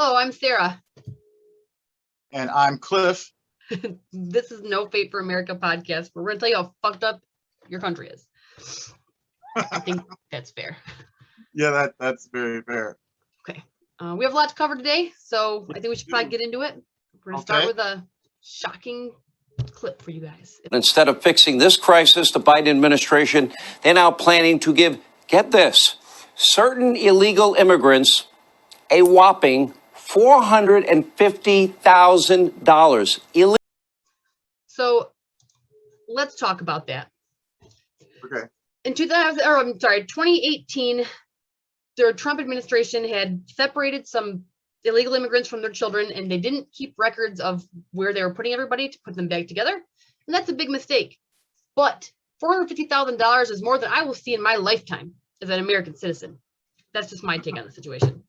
Hello, I'm Sarah. And I'm Cliff. This is No Fate for America podcast, where we're going to tell you how fucked up your country is. I think that's fair. Yeah, that's very fair. Okay. We have a lot to cover today, so I think we should probably get into it. We're going to start with a shocking clip for you guys. Instead of fixing this crisis, the Biden administration, they're now planning to give, get this, certain illegal immigrants a whopping $450,000. So let's talk about that. Okay. In 2018, the Trump administration had separated some illegal immigrants from their children, and they didn't keep records of where they were putting everybody to put them back together. And that's a big mistake. But $450,000 is more than I will see in my lifetime as an American citizen. That's just my take on the situation.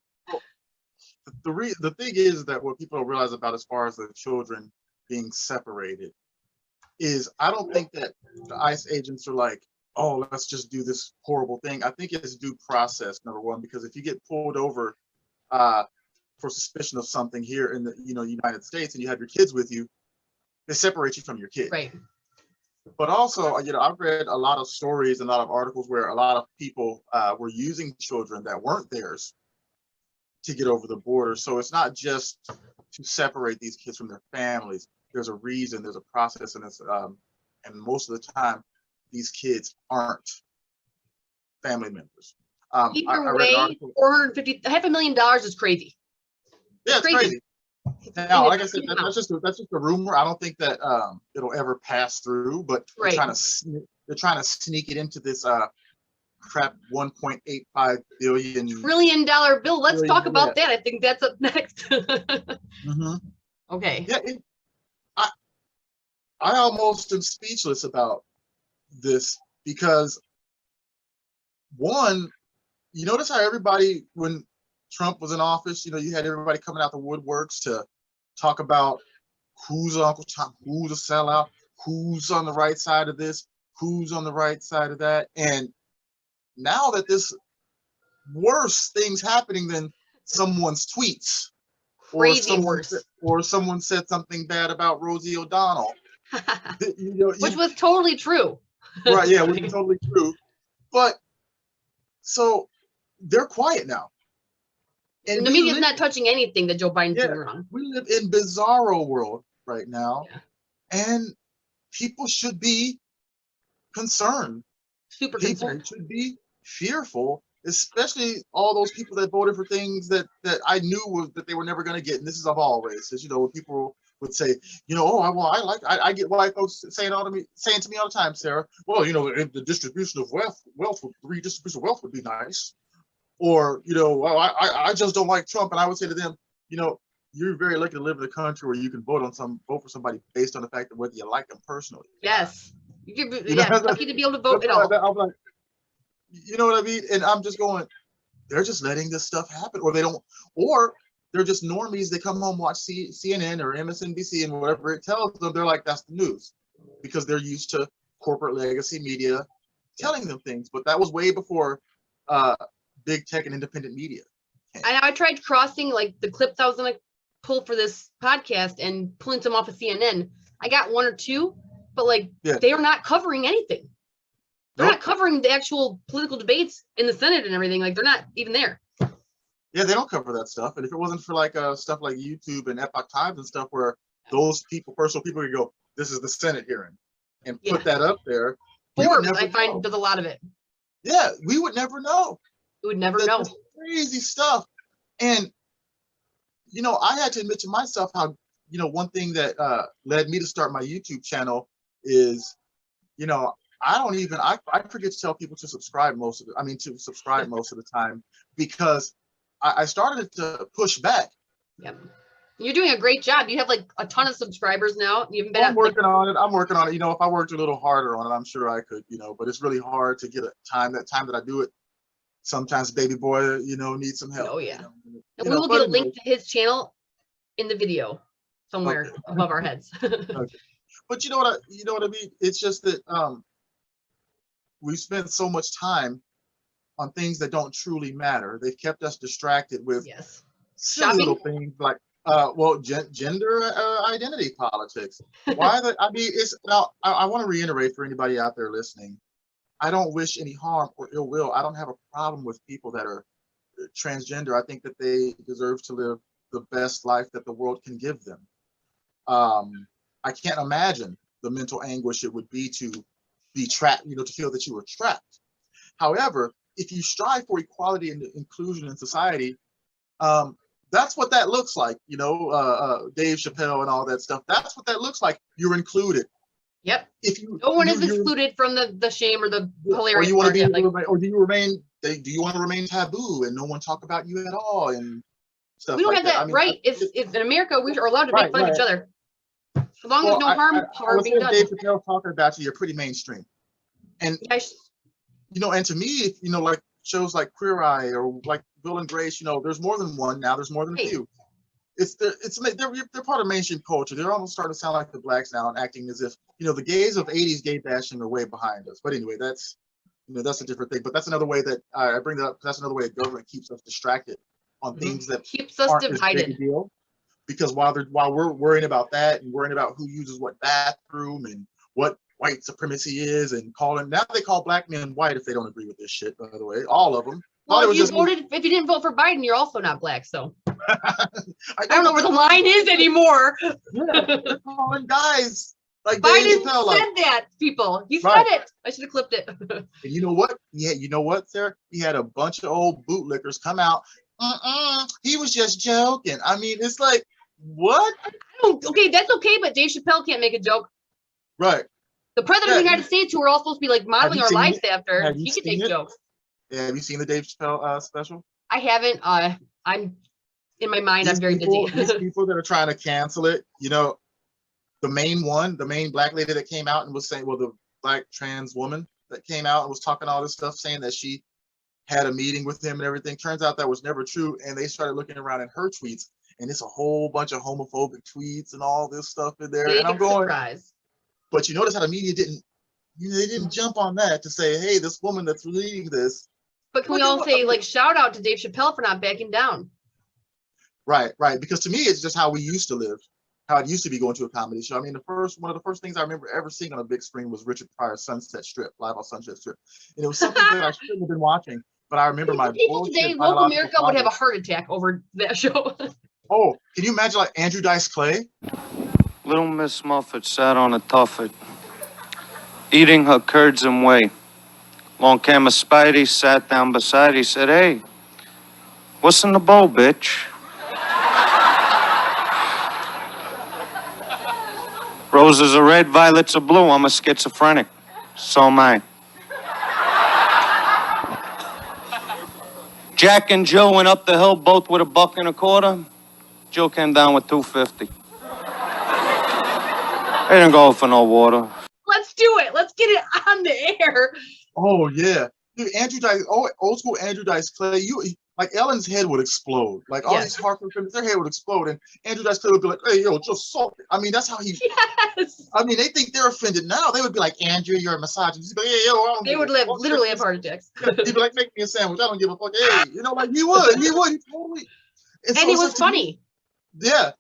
The thing is that what people don't realize about as far as the children being separated is I don't think that the ICE agents are like, oh, let's just do this horrible thing. I think it's due process, number one, because if you get pulled over for suspicion of something here in the United States and you have your kids with you, they separate you from your kids. Right. But also, I've read a lot of stories and a lot of articles where a lot of people were using children that weren't theirs to get over the border. So it's not just to separate these kids from their families. There's a reason, there's a process, and and most of the time, these kids aren't family members. Either way, $500,000 is crazy. Yeah, it's crazy. Now, like I said, that's just a rumor. I don't think that it'll ever pass through. But right. they're trying to sneak it into this crap $1.85 billion trillion bill. Let's talk about that. I think that's up next. Mm-hmm. Okay. Yeah, I almost am speechless about this because one, you notice how everybody, when Trump was in office, you had everybody coming out the woodworks to talk about who's Uncle Tom, who's a sellout, who's on the right side of this, who's on the right side of that. And now that this worse things happening than someone's tweets, crazy worse, or someone said something bad about Rosie O'Donnell, which was totally true. Right? Yeah, which was totally true. But so they're quiet now. And the media's not touching anything that Joe Biden's doing wrong. We live in bizarro world right now, and people should be concerned. Super concerned. People should be fearful, especially all those people that voted for things that I knew that they were never going to get. And this is of all races, when people would say, I get white folks saying to me all the time, Sarah, well, if the distribution of wealth redistribution of wealth would be nice. Or, well, I just don't like Trump. And I would say to them, you're very lucky to live in a country where you can vote for somebody based on the fact of whether you like them personally. Yes. Lucky to be able to vote at all. I'm like, you know what I mean? And I'm just going, they're just letting this stuff happen. Or they're just normies. They come home, watch CNN or MSNBC and whatever it tells them. They're like, that's the news. Because they're used to corporate legacy media telling them things. But that was way before big tech and independent media. I tried crossing like the clips I was going to pull for this podcast and pulling some off of CNN. I got one or two, but they are not covering anything. They're not covering the actual political debates in the Senate and everything. They're not even there. Yeah, they don't cover that stuff. And if it wasn't for stuff like YouTube and Epoch Times and stuff where those personal people could go, this is the Senate hearing, and put that up there. Forbes, I find, does a lot of it. Yeah, we would never know. We would never know. Crazy stuff. And, I had to admit to myself how, one thing that led me to start my YouTube channel is, I forget to tell people to subscribe most of the time because I started to push back. Yep. You're doing a great job. You have a ton of subscribers now. You've been I'm working on it. If I worked a little harder on it, I'm sure I could, but it's really hard to get that time that I do it. Sometimes baby boy, needs some help. Oh yeah. And we will get a link to his channel in the video somewhere above our heads. Okay. But you know what I mean? It's just that we spent so much time on things that don't truly matter. They've kept us distracted with silly little things like gender identity politics. Why the? I mean, it's now. I want to reiterate for anybody out there listening. I don't wish any harm or ill will. I don't have a problem with people that are transgender. I think that they deserve to live the best life that the world can give them. I can't imagine the mental anguish it would be to be trapped, to feel that you were trapped. However, if you strive for equality and inclusion in society, that's what that looks like. Dave Chappelle and all that stuff. That's what that looks like. You're included. Yep. If you, no one is excluded from the shame or the hilarious. Or you want to be, like, or do you want to remain taboo and no one talk about you at all and stuff? We don't like have that, I mean, right. If in America we are allowed to make fun of each other, as long as no harm being done. Dave Chappelle talking about you're pretty mainstream, and and to me, like shows like Queer Eye or like Will and Grace, there's more than one now. There's more than a few. They're part of mainstream culture. They're almost starting to sound like the blacks now and acting as if the gays of 80s gay bashing are way behind us. But anyway, that's that's a different thing. But that's another way that I bring that up. That's another way the government keeps us distracted on things that keeps us aren't divided. As big a deal. Because while we're worrying about that and worrying about who uses what bathroom and what white supremacy is and now they call black men white if they don't agree with this shit. By the way, all of them. Well, if you didn't vote for Biden, you're also not black. So I don't know where the line is anymore. Yeah, they're calling guys like Biden said that. People, he said it. I should have clipped it. And you know what? Yeah, you know what, Sarah? He had a bunch of old bootlickers come out. He was just joking. I mean, it's like, what? Okay, that's okay, but Dave Chappelle can't make a joke. Right. The president of the United States, who we're all supposed to be like modeling our lives after, he can make jokes. Yeah, have you seen the Dave Chappelle special? I haven't. I'm in my mind. I'm very busy. These people that are trying to cancel it, the main black lady that came out and was saying, the black trans woman that came out and was talking all this stuff, saying that she had a meeting with him and everything. Turns out that was never true. And they started looking around in her tweets, and it's a whole bunch of homophobic tweets and all this stuff in there. And I'm going, surprise. But you notice how the media didn't jump on that to say, hey, this woman that's leading this. But can we all say, like, shout out to Dave Chappelle for not backing down? Right. Because to me, it's just how we used to live, how it used to be going to a comedy show. I mean, one of the first things I remember ever seeing on a big screen was Richard Pryor's Sunset Strip, live on Sunset Strip. And it was something that I shouldn't have been watching, but I remember my people today, local America would have a heart attack over that show. Oh, can you imagine like Andrew Dice Clay? Little Miss Muffet sat on a tuffet, eating her curds and whey. Long camera Spidey sat down beside. He said, "Hey, what's in the bowl, bitch?" Roses are red, violets are blue. I'm a schizophrenic. So am I. Jack and Jill went up the hill, both with $1.25. Jill came down with $2.50. They didn't go for no water. Let's do it. Let's get it on the air. Oh yeah, dude, old school Andrew Dice Clay. Like Ellen's head would explode. Like all these hardcore films, their head would explode, and Andrew Dice Clay would be like, "Hey, yo, just salt it." I mean, that's how he. Yes. I mean, they think they're offended now. They would be like, "Andrew, you're a misogynist." He'd be like, "Hey, yo, they would literally have heart attacks. He'd be like, "Make me a sandwich. I don't give a fuck." Hey, like he would totally. And so, he was funny. Yeah,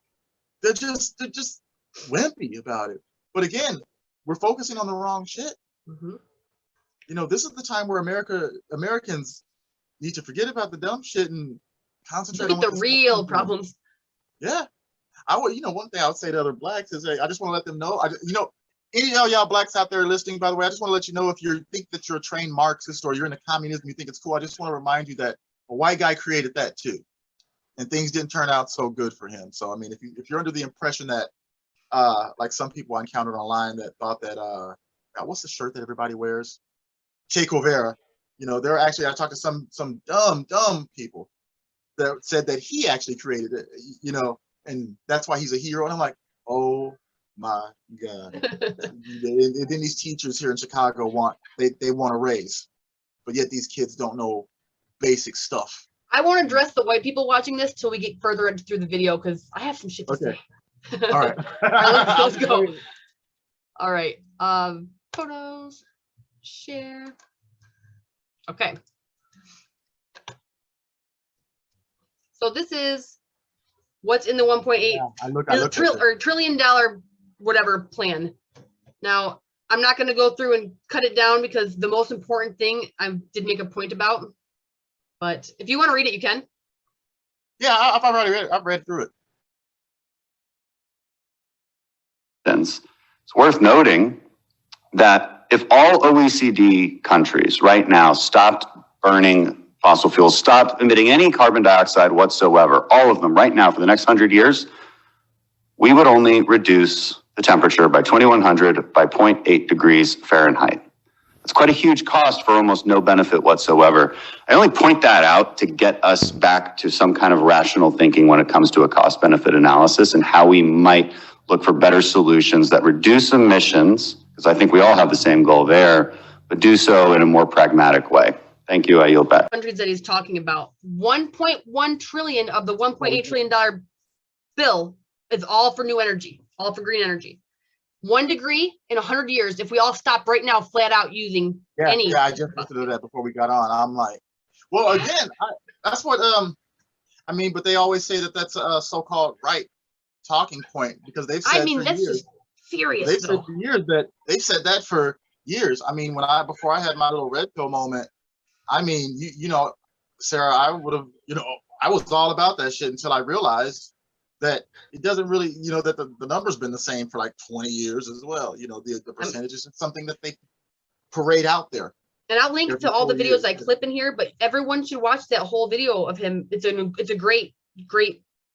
they're just wimpy about it. But again, we're focusing on the wrong shit. Mm-hmm. This is the time where Americans need to forget about the dumb shit and concentrate on the real problems. Yeah, I would. One thing I would say to other blacks is, hey, I just want to let them know. Any of y'all blacks out there listening, by the way, I just want to let you know, if you think that you're a trained Marxist or you're into communism, you think it's cool. I just want to remind you that a white guy created that too, and things didn't turn out so good for him. So I mean, if you're under the impression that like some people I encountered online that thought that what's the shirt that everybody wears? Che Guevara. They're actually, I talked to some dumb people that said that he actually created it, and that's why he's a hero. And I'm like, oh my God. And then these teachers here in Chicago want a raise, but yet these kids don't know basic stuff. I won't address the white people watching this till we get further through the video, because I have some shit to say. All right. Let's go. All right. Photos, share. Okay. So this is what's in the 1.8 I looked at it. or $1 trillion whatever plan. Now, I'm not going to go through and cut it down because the most important thing I did make a point about. But if you want to read it, you can. Yeah, I've already read it. I've read through it. It's worth noting that if all OECD countries right now stopped burning fossil fuels, stopped emitting any carbon dioxide whatsoever, all of them right now for the next 100 years, we would only reduce the temperature by 2100 by 0.8 degrees Fahrenheit. It's quite a huge cost for almost no benefit whatsoever. I only point that out to get us back to some kind of rational thinking when it comes to a cost benefit analysis and how we might look for better solutions that reduce emissions, because I think we all have the same goal there, but do so in a more pragmatic way. Thank you. I yield back. Countries that he's talking about, 1.1 trillion of the $1.8 trillion bill is all for new energy, all for green energy. 1 degree in 100 years, if we all stop right now, flat out using any. Yeah, I just listened to that before we got on. I'm like, well, again, that's what I mean. But they always say that that's a so-called right talking point because they've said for that's years. just serious. They've said for years that they've said that for years. I mean, before I had my little red pill moment, I mean, you know, Sarah, I would have, you know, I was all about that shit until I realized that it doesn't really, you know, that the number's been the same for like 20 years as well. You know, the percentages is something that they parade out there. And I'll link to all the videos I clip in here, but everyone should watch that whole video of him. It's a great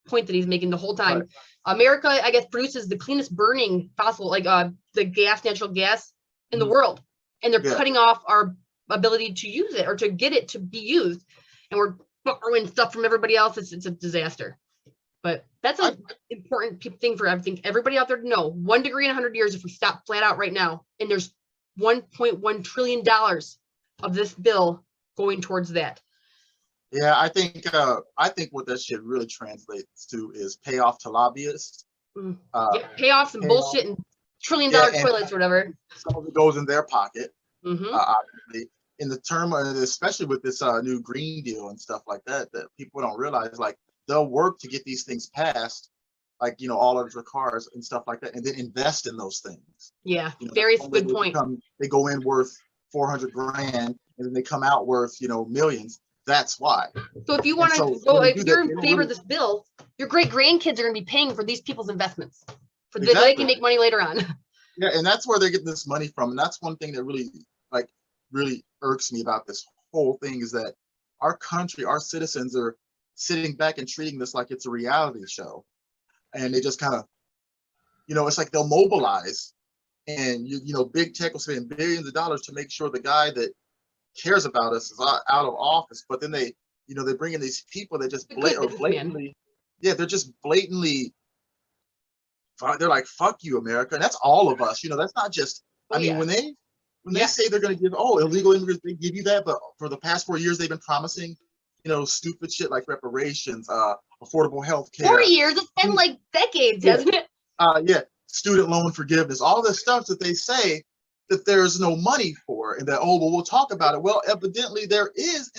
point that he's making the whole time. Right. America, I guess, produces the cleanest burning fossil, like the natural gas in the world. And they're cutting off our ability to use it or to get it to be used. And we're borrowing stuff from everybody else. It's a disaster. But that's an important thing for everybody out there to know. 1 degree in 100 years, if we stop flat out right now, and there's $1.1 trillion of this bill going towards that. Yeah, I think what that shit really translates to is payoff to lobbyists. Payoffs and bullshit and $1 trillion toilets or whatever. Some of it goes in their pocket, obviously. In the term, especially with this new Green Deal and stuff like that, that people don't realize, like, they'll work to get these things passed, like, you know, all electric cars and stuff like that, and then invest in those things. Yeah, you know, very good point. They go in worth 400 grand, and then they come out worth, you know, millions. That's why. So if you want to go, if you're in favor of this bill, your great grandkids are going to be paying for these people's investments, so that they can make money later on. Yeah, and that's where they're getting this money from, and that's one thing that really irks me about this whole thing is that our country, our citizens are sitting back and treating this like it's a reality show, and they just kind of, you know, it's like they'll mobilize, and you know, big tech will spend billions of dollars to make sure the guy that cares about us is out of office, but then they, you know, they bring in these people that just blatantly, they're just blatantly, they're like, fuck you, America, and that's all of us, you know, that's not just, I mean, when they say they're going to give, illegal immigrants, they give you that, but for the past 4 years, they've been promising, you know, stupid shit like reparations, affordable health care. 4 years? It's been like decades, hasn't it? Student loan forgiveness, all this stuff that they say that there's no money for, and that, we'll talk about it. Well, evidently there is,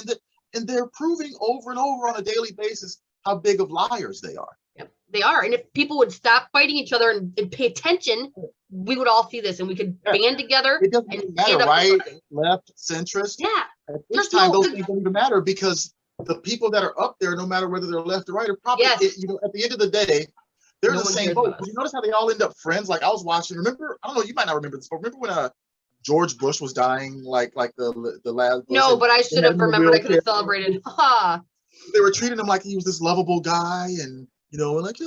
and they're proving over and over on a daily basis how big of liars they are. Yep, they are. And if people would stop fighting each other and pay attention, we would all see this, and we could band together. It doesn't even matter, right, left, centrist. Yeah. At this time, those things don't even matter because the people that are up there, no matter whether they're left or right, are probably, you know, at the end of the day, they're the same boat. You notice how they all end up friends? Like I was watching, remember, I don't know, you might not remember this, but remember when George Bush was dying, like the last Bush? No, but I should have remembered. I could have celebrated. They were treating him like he was this lovable guy, and, you know, like,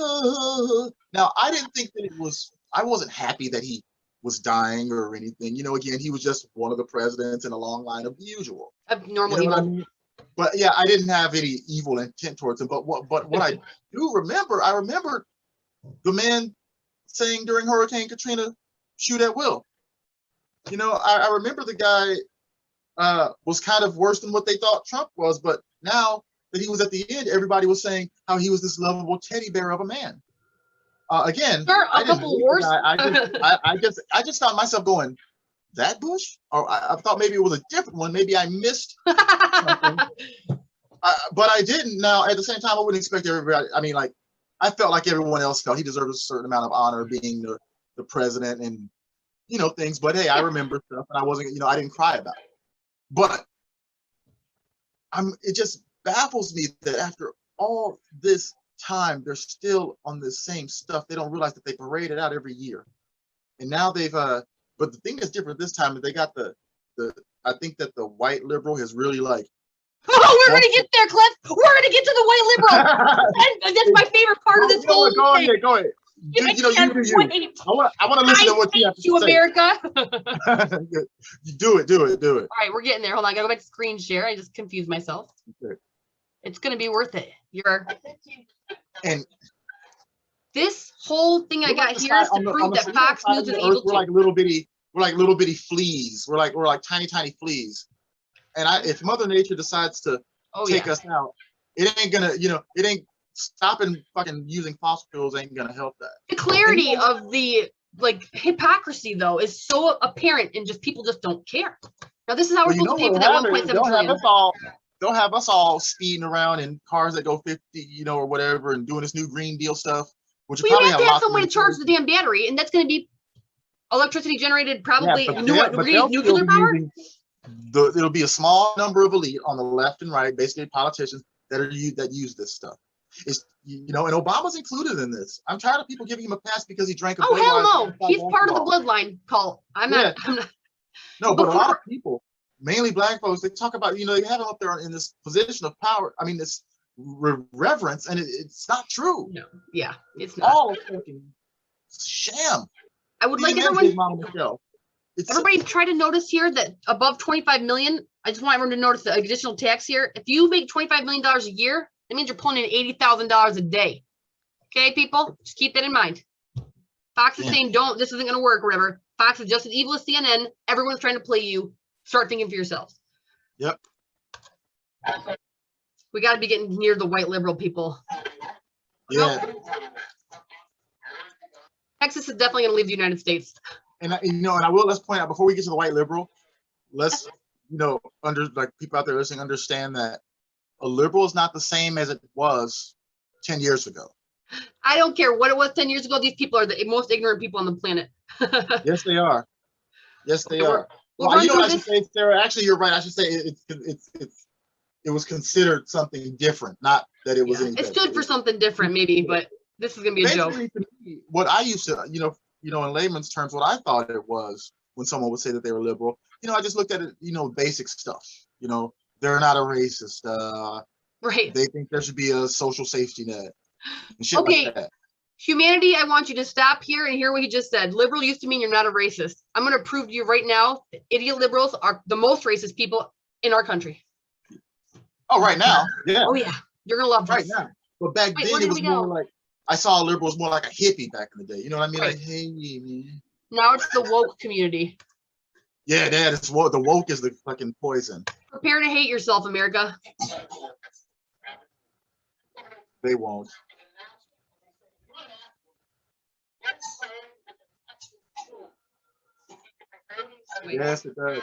now I didn't think that I wasn't happy that he was dying or anything. You know, again, he was just one of the presidents in a long line of the usual. Of normal evil. I mean? But yeah, I didn't have any evil intent towards him. But what I do remember, I remember the man saying during Hurricane Katrina, shoot at will. You know, I remember the guy was kind of worse than what they thought Trump was, but now that he was at the end, everybody was saying how he was this lovable teddy bear of a man. Again, a couple worse. I just found myself going, that Bush? Or I thought maybe it was a different one. Maybe I missed something. But I didn't. Now, at the same time, I wouldn't expect everybody. I mean, like, I felt like everyone else felt. He deserved a certain amount of honor being the president and, you know, things. But hey, I remember stuff, and I wasn't, you know, I didn't cry about it. But it just baffles me that after all this time, they're still on the same stuff. They don't realize that they parade it out every year. And now they've, but the thing that's different this time is they got I think that the white liberal has really like. Oh, we're gonna get there, Cliff. We're gonna get to the white liberal. And that's my favorite part of this whole thing. Go ahead. You do you. I want to listen to what you have to say. America. Do it. All right, we're getting there. Hold on, I gotta go back to screen share. I just confused myself. Okay. It's gonna be worth it. And this whole thing I got here is to prove that Fox News is evil too. We're like little bitty fleas. We're like tiny fleas. And if Mother Nature decides to take us out, it ain't gonna, you know, it ain't stopping fucking using fossil fuels ain't gonna help that. The clarity of the like hypocrisy though is so apparent, and just people just don't care. Now this is how we're supposed to pay for that 1.7 trillion. They'll have us all speeding around in cars that go 50, you know, or whatever, and doing this new Green Deal stuff. Which you have to have some way to charge the damn battery, and that's going to be electricity generated, probably nuclear power. It'll be a small number of elite on the left and right, basically politicians that use this stuff. It's, you know, and Obama's included in this. I'm tired of people giving him a pass because he drank a. Oh hell no, he's part of the bloodline cult. I'm not. No, but a lot of people, mainly black folks, they talk about, you know, they have him up there in this position of power. I mean, this reverence, and it's not true. No, yeah, it's not. All a fucking sham. I would like everybody try to notice here that above 25 million, I just want everyone to notice the additional tax here. If you make $25 million a year, that means you're pulling in $80,000 a day. Okay, people, just keep that in mind. Fox is saying, this isn't going to work, or whatever. Fox is just as evil as CNN. Everyone's trying to play you. Start thinking for yourselves. Yep. We got to be getting near the white liberal people. Yeah. Texas is definitely going to leave the United States. And let's point out before we get to the white liberal, let's, you know, people out there listening understand that a liberal is not the same as it was 10 years ago. I don't care what it was 10 years ago. These people are the most ignorant people on the planet. Yes, they are. Yes, they are. Well, you know what I should say, Sarah? Actually, you're right. I should say it was considered something different, not that it was. It stood for something different, maybe, but this is gonna be a joke. What I used to, in layman's terms, what I thought it was when someone would say that they were liberal, I just looked at it, basic stuff. They're not a racist. Right. They think there should be a social safety net. And shit like that. Humanity, I want you to stop here and hear what he just said. Liberal used to mean you're not a racist. I'm going to prove to you right now that idiot liberals are the most racist people in our country. Oh, right now? Yeah. Oh, yeah. You're going to love right now. But back then, it was more like, I saw liberals more like a hippie back in the day. You know what I mean? Right. Like, hey, man. Now it's the woke community. Yeah, the woke is the fucking poison. Prepare to hate yourself, America. They won't. Yes, it does.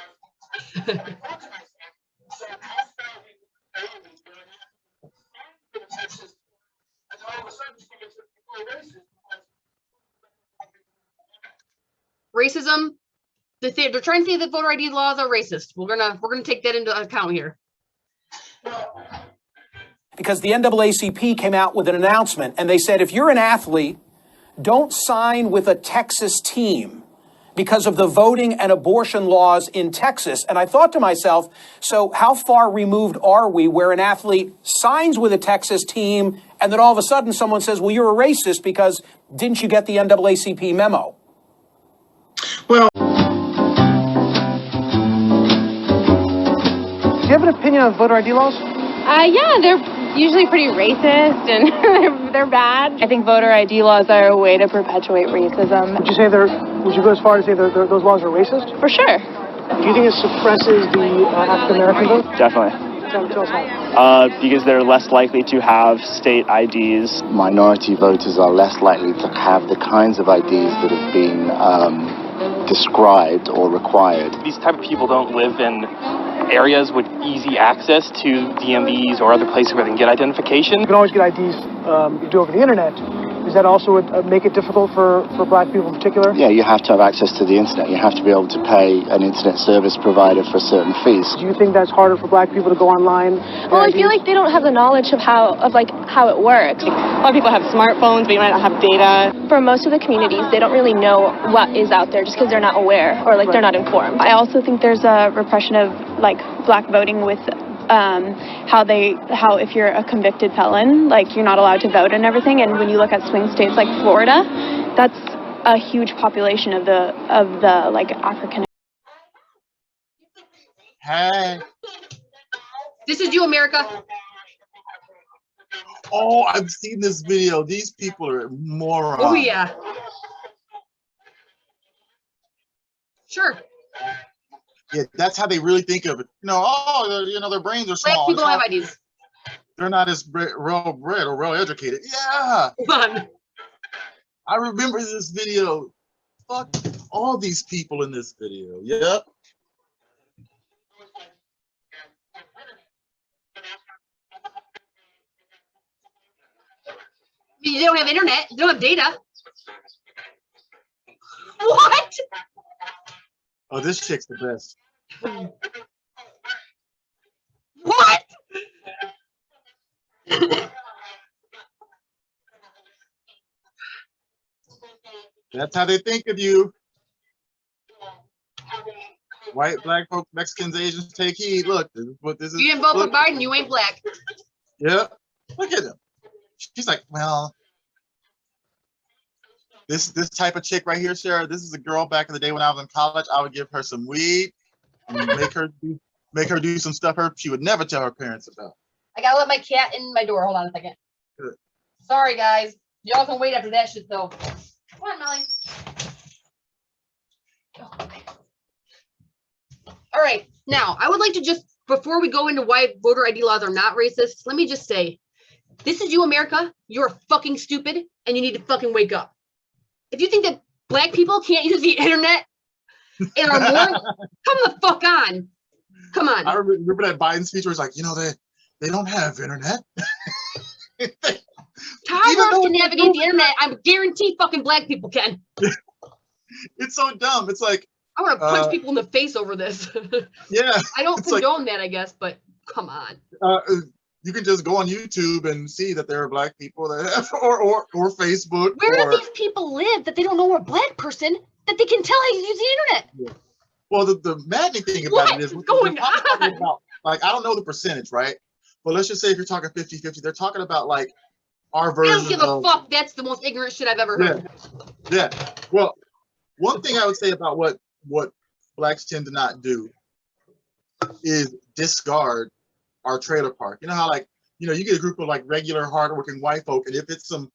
Racism. They're trying to say that voter ID laws are racist. We're gonna take that into account here. Because the NAACP came out with an announcement and they said, if you're an athlete, don't sign with a Texas team because of the voting and abortion laws in Texas. And I thought to myself, so how far removed are we where an athlete signs with a Texas team and then all of a sudden someone says, well, you're a racist because didn't you get the NAACP memo? Well, do you have an opinion on voter ID laws? Yeah, they're usually pretty racist and they're bad. I think voter ID laws are a way to perpetuate racism. Would you go as far as say those laws are racist? For sure. Do you think it suppresses the African American vote? Definitely. Tell us how. Because they're less likely to have state IDs. Minority voters are less likely to have the kinds of IDs that have been described or required. These type of people don't live in areas with easy access to DMVs or other places where they can get identification. You can always get IDs you do over the internet. Does that also make it difficult for black people in particular? Yeah, you have to have access to the internet. You have to be able to pay an internet service provider for certain fees. Do you think that's harder for black people to go online? Well, I feel like they don't have the knowledge of how it works. A lot of people have smartphones, but you might not have data. For most of the communities, they don't really know what is out there just because they're not aware or they're not informed. I also think there's a repression of black voting with how if you're a convicted felon, you're not allowed to vote and everything. And when you look at swing states like Florida, that's a huge population of the African. Hey. This is you, America. Oh, I've seen this video. These people are morons. Oh yeah. Sure. Yeah, that's how they really think of it. Their brains are Black small. people have IDs. They're not as well bred or well educated. Yeah. I remember this video. Fuck all these people in this video. Yep. They don't have internet. They don't have data. What? Oh, this chick's the best. What? That's how they think of you. White, black folks, Mexicans, Asians, take heed. Look, this is what this is. You didn't vote for Biden, you ain't black. Yep. Look at him. She's like, well, this type of chick right here, Sarah, this is a girl back in the day when I was in college. I would give her some weed and make her do some stuff she would never tell her parents about. I gotta let my cat in my door. Hold on a second. Good. Sorry, guys. Y'all can wait after that shit, though. Come on, Molly. Oh, okay. All right. Now, I would like to just, before we go into why voter ID laws are not racist, let me just say, this is you, America. You're fucking stupid, and you need to fucking wake up. If you think that black people can't use the internet and are more, come the fuck on. Come on. I remember that Biden speech where he's like, they don't have internet. Toddlers can navigate the internet. I guarantee fucking black people can. It's so dumb. It's like, I want to punch people in the face over this. Yeah. I don't condone that, I guess, but come on. You can just go on YouTube and see that there are black people that have, or Facebook. Where do these people live that they don't know a black person that they can tell how to use the internet? Yeah. Well, the maddening thing about it is going on? about, I don't know the percentage, right? But let's just say if you're talking 50-50, they're talking about our version. I don't give a fuck. That's the most ignorant shit I've ever heard. Yeah. Well, one thing I would say about what blacks tend to not do is discard our trailer park. You know how you get a group of regular hardworking white folk, and if it's some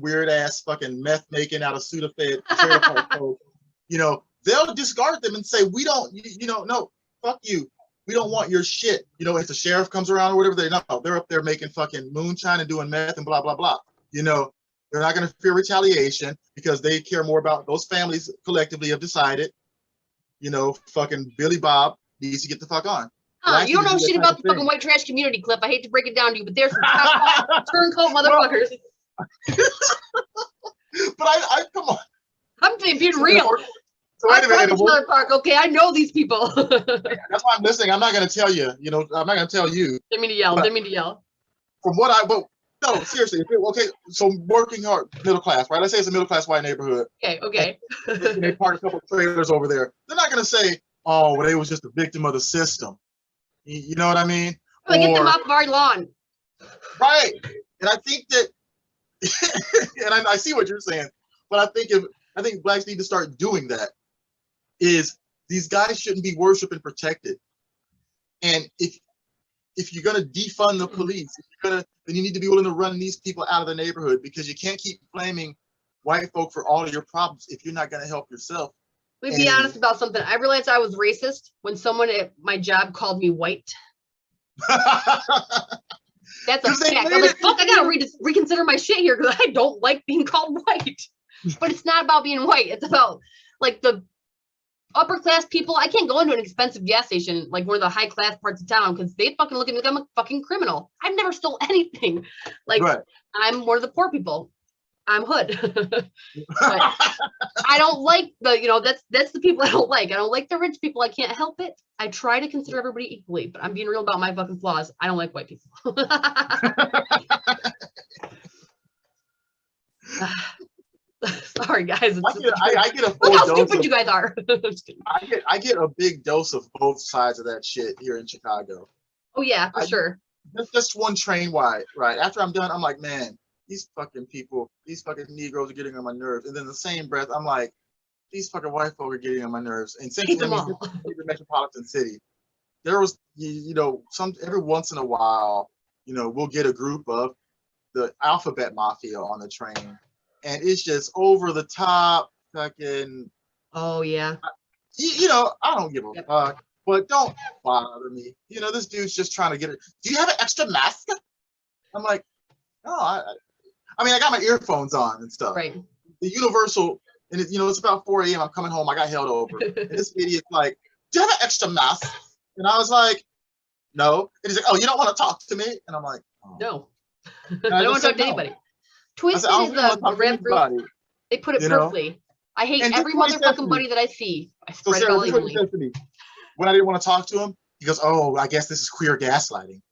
weird ass fucking meth making out of Sudafed trailer park folk, they'll discard them and say, we don't, no, fuck you. We don't want your shit. If the sheriff comes around or whatever, they're up there making fucking moonshine and doing meth and blah, blah, blah. They're not going to fear retaliation because they care more about those families collectively have decided, fucking Billy Bob needs to get the fuck on. You don't know shit about the fucking white trash community, Cliff. I hate to break it down to you, but there's some turncoat motherfuckers. But I come on. I'm being real. So I'm from the trailer park, okay? I know these people. That's why I'm listening. I'm not going to tell you. I'm not going to tell you. Didn't mean to yell. Didn't mean to yell. From what no, seriously. Okay, so working hard, middle class, right? Let's say it's a middle class white neighborhood. Okay. They park a couple of trailers over there. They're not going to say, "Oh, well, they was just a victim of the system." You know what I mean? Get them off of our lawn. Right. And I think that, and I see what you're saying, but I think blacks need to start doing that. Is these guys shouldn't be worshiped and protected. And if you're gonna defund the police, then you need to be willing to run these people out of the neighborhood, because you can't keep blaming white folk for all of your problems if you're not gonna help yourself. Let me be honest about something. I realized I was racist when someone at my job called me white. That's a fact. I'm like, fuck, I gotta reconsider my shit here because I don't like being called white. But it's not about being white. It's about the upper class people. I can't go into an expensive gas station, one of the high class parts of town, because they fucking look at me like I'm a fucking criminal. I've never stole anything. Right. I'm one of the poor people. I'm hood. But I don't like that's the people I don't like. I don't like the rich people. I can't help it. I try to consider everybody equally, but I'm being real about my fucking flaws. I don't like white people. Sorry, guys. I get a full Look how dose stupid of, you guys are. I get a big dose of both sides of that shit here in Chicago. Oh yeah, for sure. Just one train ride. Right after I'm done, I'm like, man, these fucking people, these fucking Negroes are getting on my nerves. And then in the same breath, I'm like, these fucking white folk are getting on my nerves. And since Hate them I all. mean, the metropolitan city, there was some every once in a while, we'll get a group of the alphabet mafia on the train, and it's just over the top fucking. Oh yeah. I don't give a fuck, but don't bother me. This dude's just trying to get it. Do you have an extra mask? I'm like, no, I mean, I got my earphones on and stuff. Right. The universal, and it's about 4 a.m. I'm coming home. I got held over. And this idiot's like, do you have an extra mask? And I was like, no. And he's like, oh, you don't want to talk to me? And I'm like, oh. No. I don't want to talk to anybody. Twisted is the rap group. They put it perfectly. I hate every motherfucking buddy that I see. I spread it all evenly. When I didn't want to talk to him, he goes, oh, I guess this is queer gaslighting. And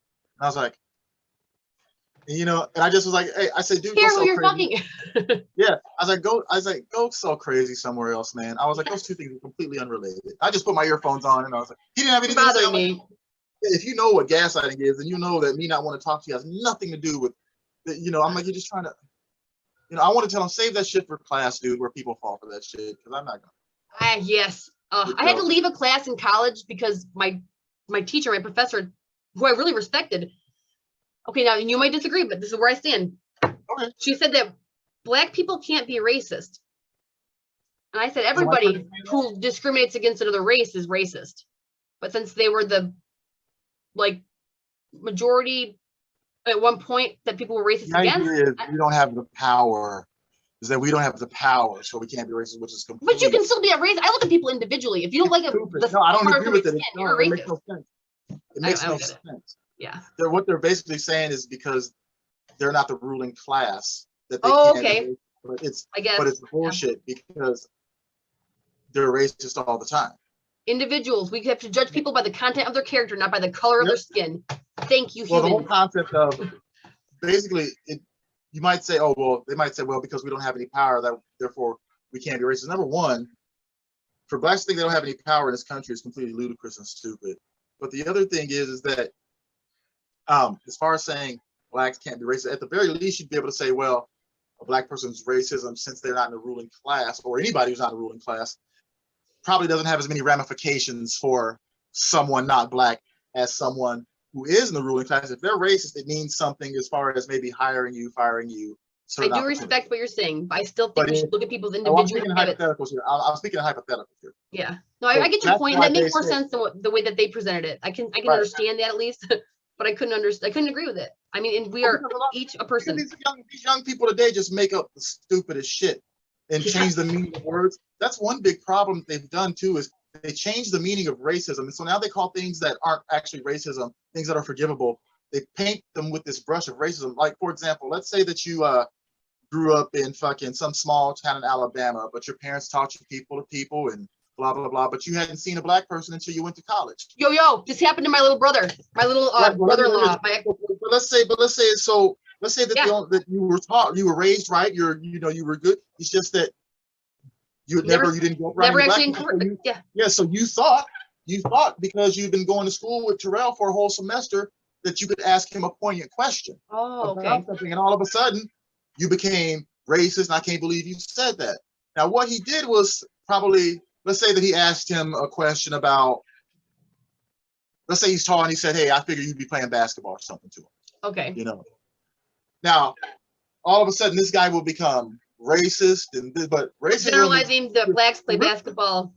I was like, and I just was like, hey, I said, dude, Hear go who so you're crazy. fucking. Yeah. I was like, go so crazy somewhere else, man. I was like, those two things are completely unrelated. I just put my earphones on and I was like, he didn't have anything to say. Me. Like, if you know what gaslighting is, and you know that me not want to talk to you has nothing to do with, I'm like, you're just trying to, I want to tell him, save that shit for class, dude, where people fall for that shit, because I'm not gonna. Yes. I had to leave a class in college because my teacher, my professor, who I really respected. Okay, now you might disagree, but this is where I stand. Okay. She said that Black people can't be racist. And I said, everybody who discriminates against another race is racist. But since they were the majority at one point that people were racist against. We don't have the power. Is that we don't have the power, so we can't be racist, which is completely. But you can still be a racist. I look at people individually. If you don't like no, I don't agree with it. You're a racist. It makes no sense. It makes no sense. Yeah. What they're basically saying is because they're not the ruling class that they can't be racist. But it's bullshit because they're racist all the time. Individuals, we have to judge people by the content of their character, not by the color of their skin. Thank you, Well, human. the whole concept of basically, you might say, oh, well, they might say, well, because we don't have any power, that therefore we can't be racist. Number one, for Blacks to think they don't have any power in this country is completely ludicrous and stupid. But the other thing is that as far as saying Blacks can't be racist, at the very least, you'd be able to say, well, a Black person's racism, since they're not in a ruling class, or anybody who's not in a ruling class, probably doesn't have as many ramifications for someone not Black as someone who is in the ruling class. If they're racist, it means something as far as maybe hiring you, firing you. I do respect what you're saying, but I still think we should look at people's individual I'm speaking hypotheticals here. I'm speaking of hypotheticals here. Yeah. No, I get your point. That makes more sense than the way that they presented it. I can understand that at least, but I couldn't agree with it. I mean, and we are each a person. These young people today just make up the stupidest shit and change the meaning of words. That's one big problem they've done too, is they change the meaning of racism. And so now they call things that aren't actually racism, things that are forgivable. They paint them with this brush of racism. Like, for example, let's say that you grew up in fucking some small town in Alabama, but your parents taught you people to people and blah, blah, blah, but you hadn't seen a Black person until you went to college. Yo, this happened to my little brother, my little brother-in-law. But let's say that you were taught, you were raised right, you were good. It's just that you didn't go right. Never actually, So you thought because you've been going to school with Terrell for a whole semester that you could ask him a poignant question. Oh, okay. And all of a sudden you became racist, and I can't believe you said that. Now, what he did was probably, let's say that he asked him a question about, let's say he's tall and he said, hey, I figured you'd be playing basketball or something to him. Okay. Now, all of a sudden this guy will become racist, but racism. Generalizing the Blacks play basketball.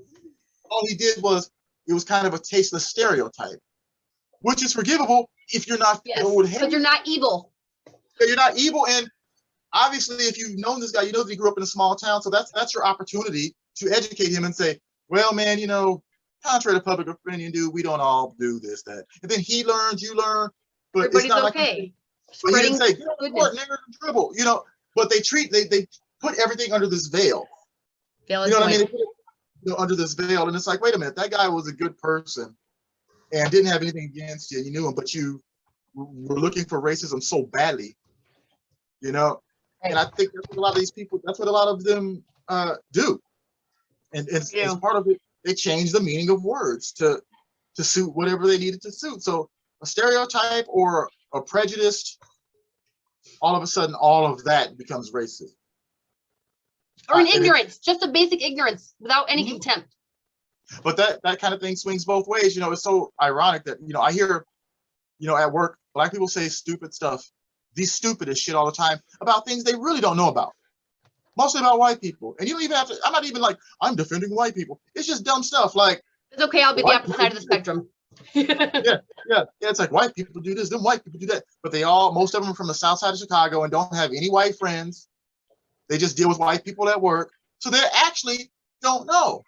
All he did was, it was kind of a tasteless stereotype, which is forgivable if you're not filled with hate. But you're not evil. Yeah, you're not evil, and obviously, if you've known this guy, you know that he grew up in a small town, so that's your opportunity to educate him and say, well, man, contrary to public opinion, dude, we don't all do this, that. And then he learns, you learn, but everybody's it's not okay. But he didn't say, get on the court, nigga, and dribble, but they put everything under this veil. Valid You know what I point. mean? They put it, under this veil, and it's like, wait a minute, that guy was a good person and didn't have anything against you. You knew him, but you were looking for racism so badly, you know. Right. And I think that's what a lot of these people, that's what a lot of them do. And as part of it, they change the meaning of words to suit whatever they needed to suit. So a stereotype or a prejudice, all of a sudden, all of that becomes racist. Or an ignorance, just a basic ignorance without any contempt. But that kind of thing swings both ways. You know, it's so ironic that, you know, I hear, you know, at work, Black people say stupid stuff, the stupidest shit all the time about things they really don't know about. Mostly about white people. And you don't even have to, I'm not even like, I'm defending white people. It's just dumb stuff like. It's okay, I'll be the opposite side of the spectrum. Yeah. It's like white people do this, then white people do that. But most of them are from the south side of Chicago and don't have any white friends. They just deal with white people at work. So they actually don't know.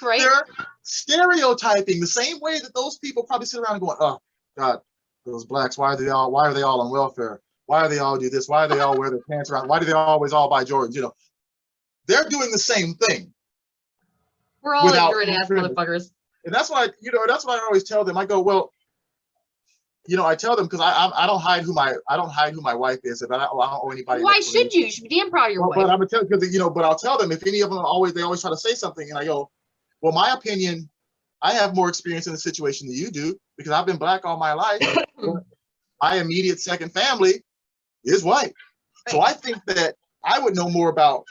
Right. They're stereotyping the same way that those people probably sit around and going, oh God, those blacks, why are they all on welfare? Why do they all do this? Why do they all wear their pants around? Why do they always all buy Jordans? You know, they're doing the same thing. We're all ignorant ass motherfuckers. And that's why, that's why I always tell them. I go, well, I tell them because I don't hide who my wife is. If I don't owe anybody. Why should you? You should be damn proud of your wife. But I'm gonna tell because but I'll tell them if any of them they always try to say something, and I go, well, my opinion, I have more experience in the situation than you do because I've been Black all my life. My immediate second family is white, so I think that I would know more about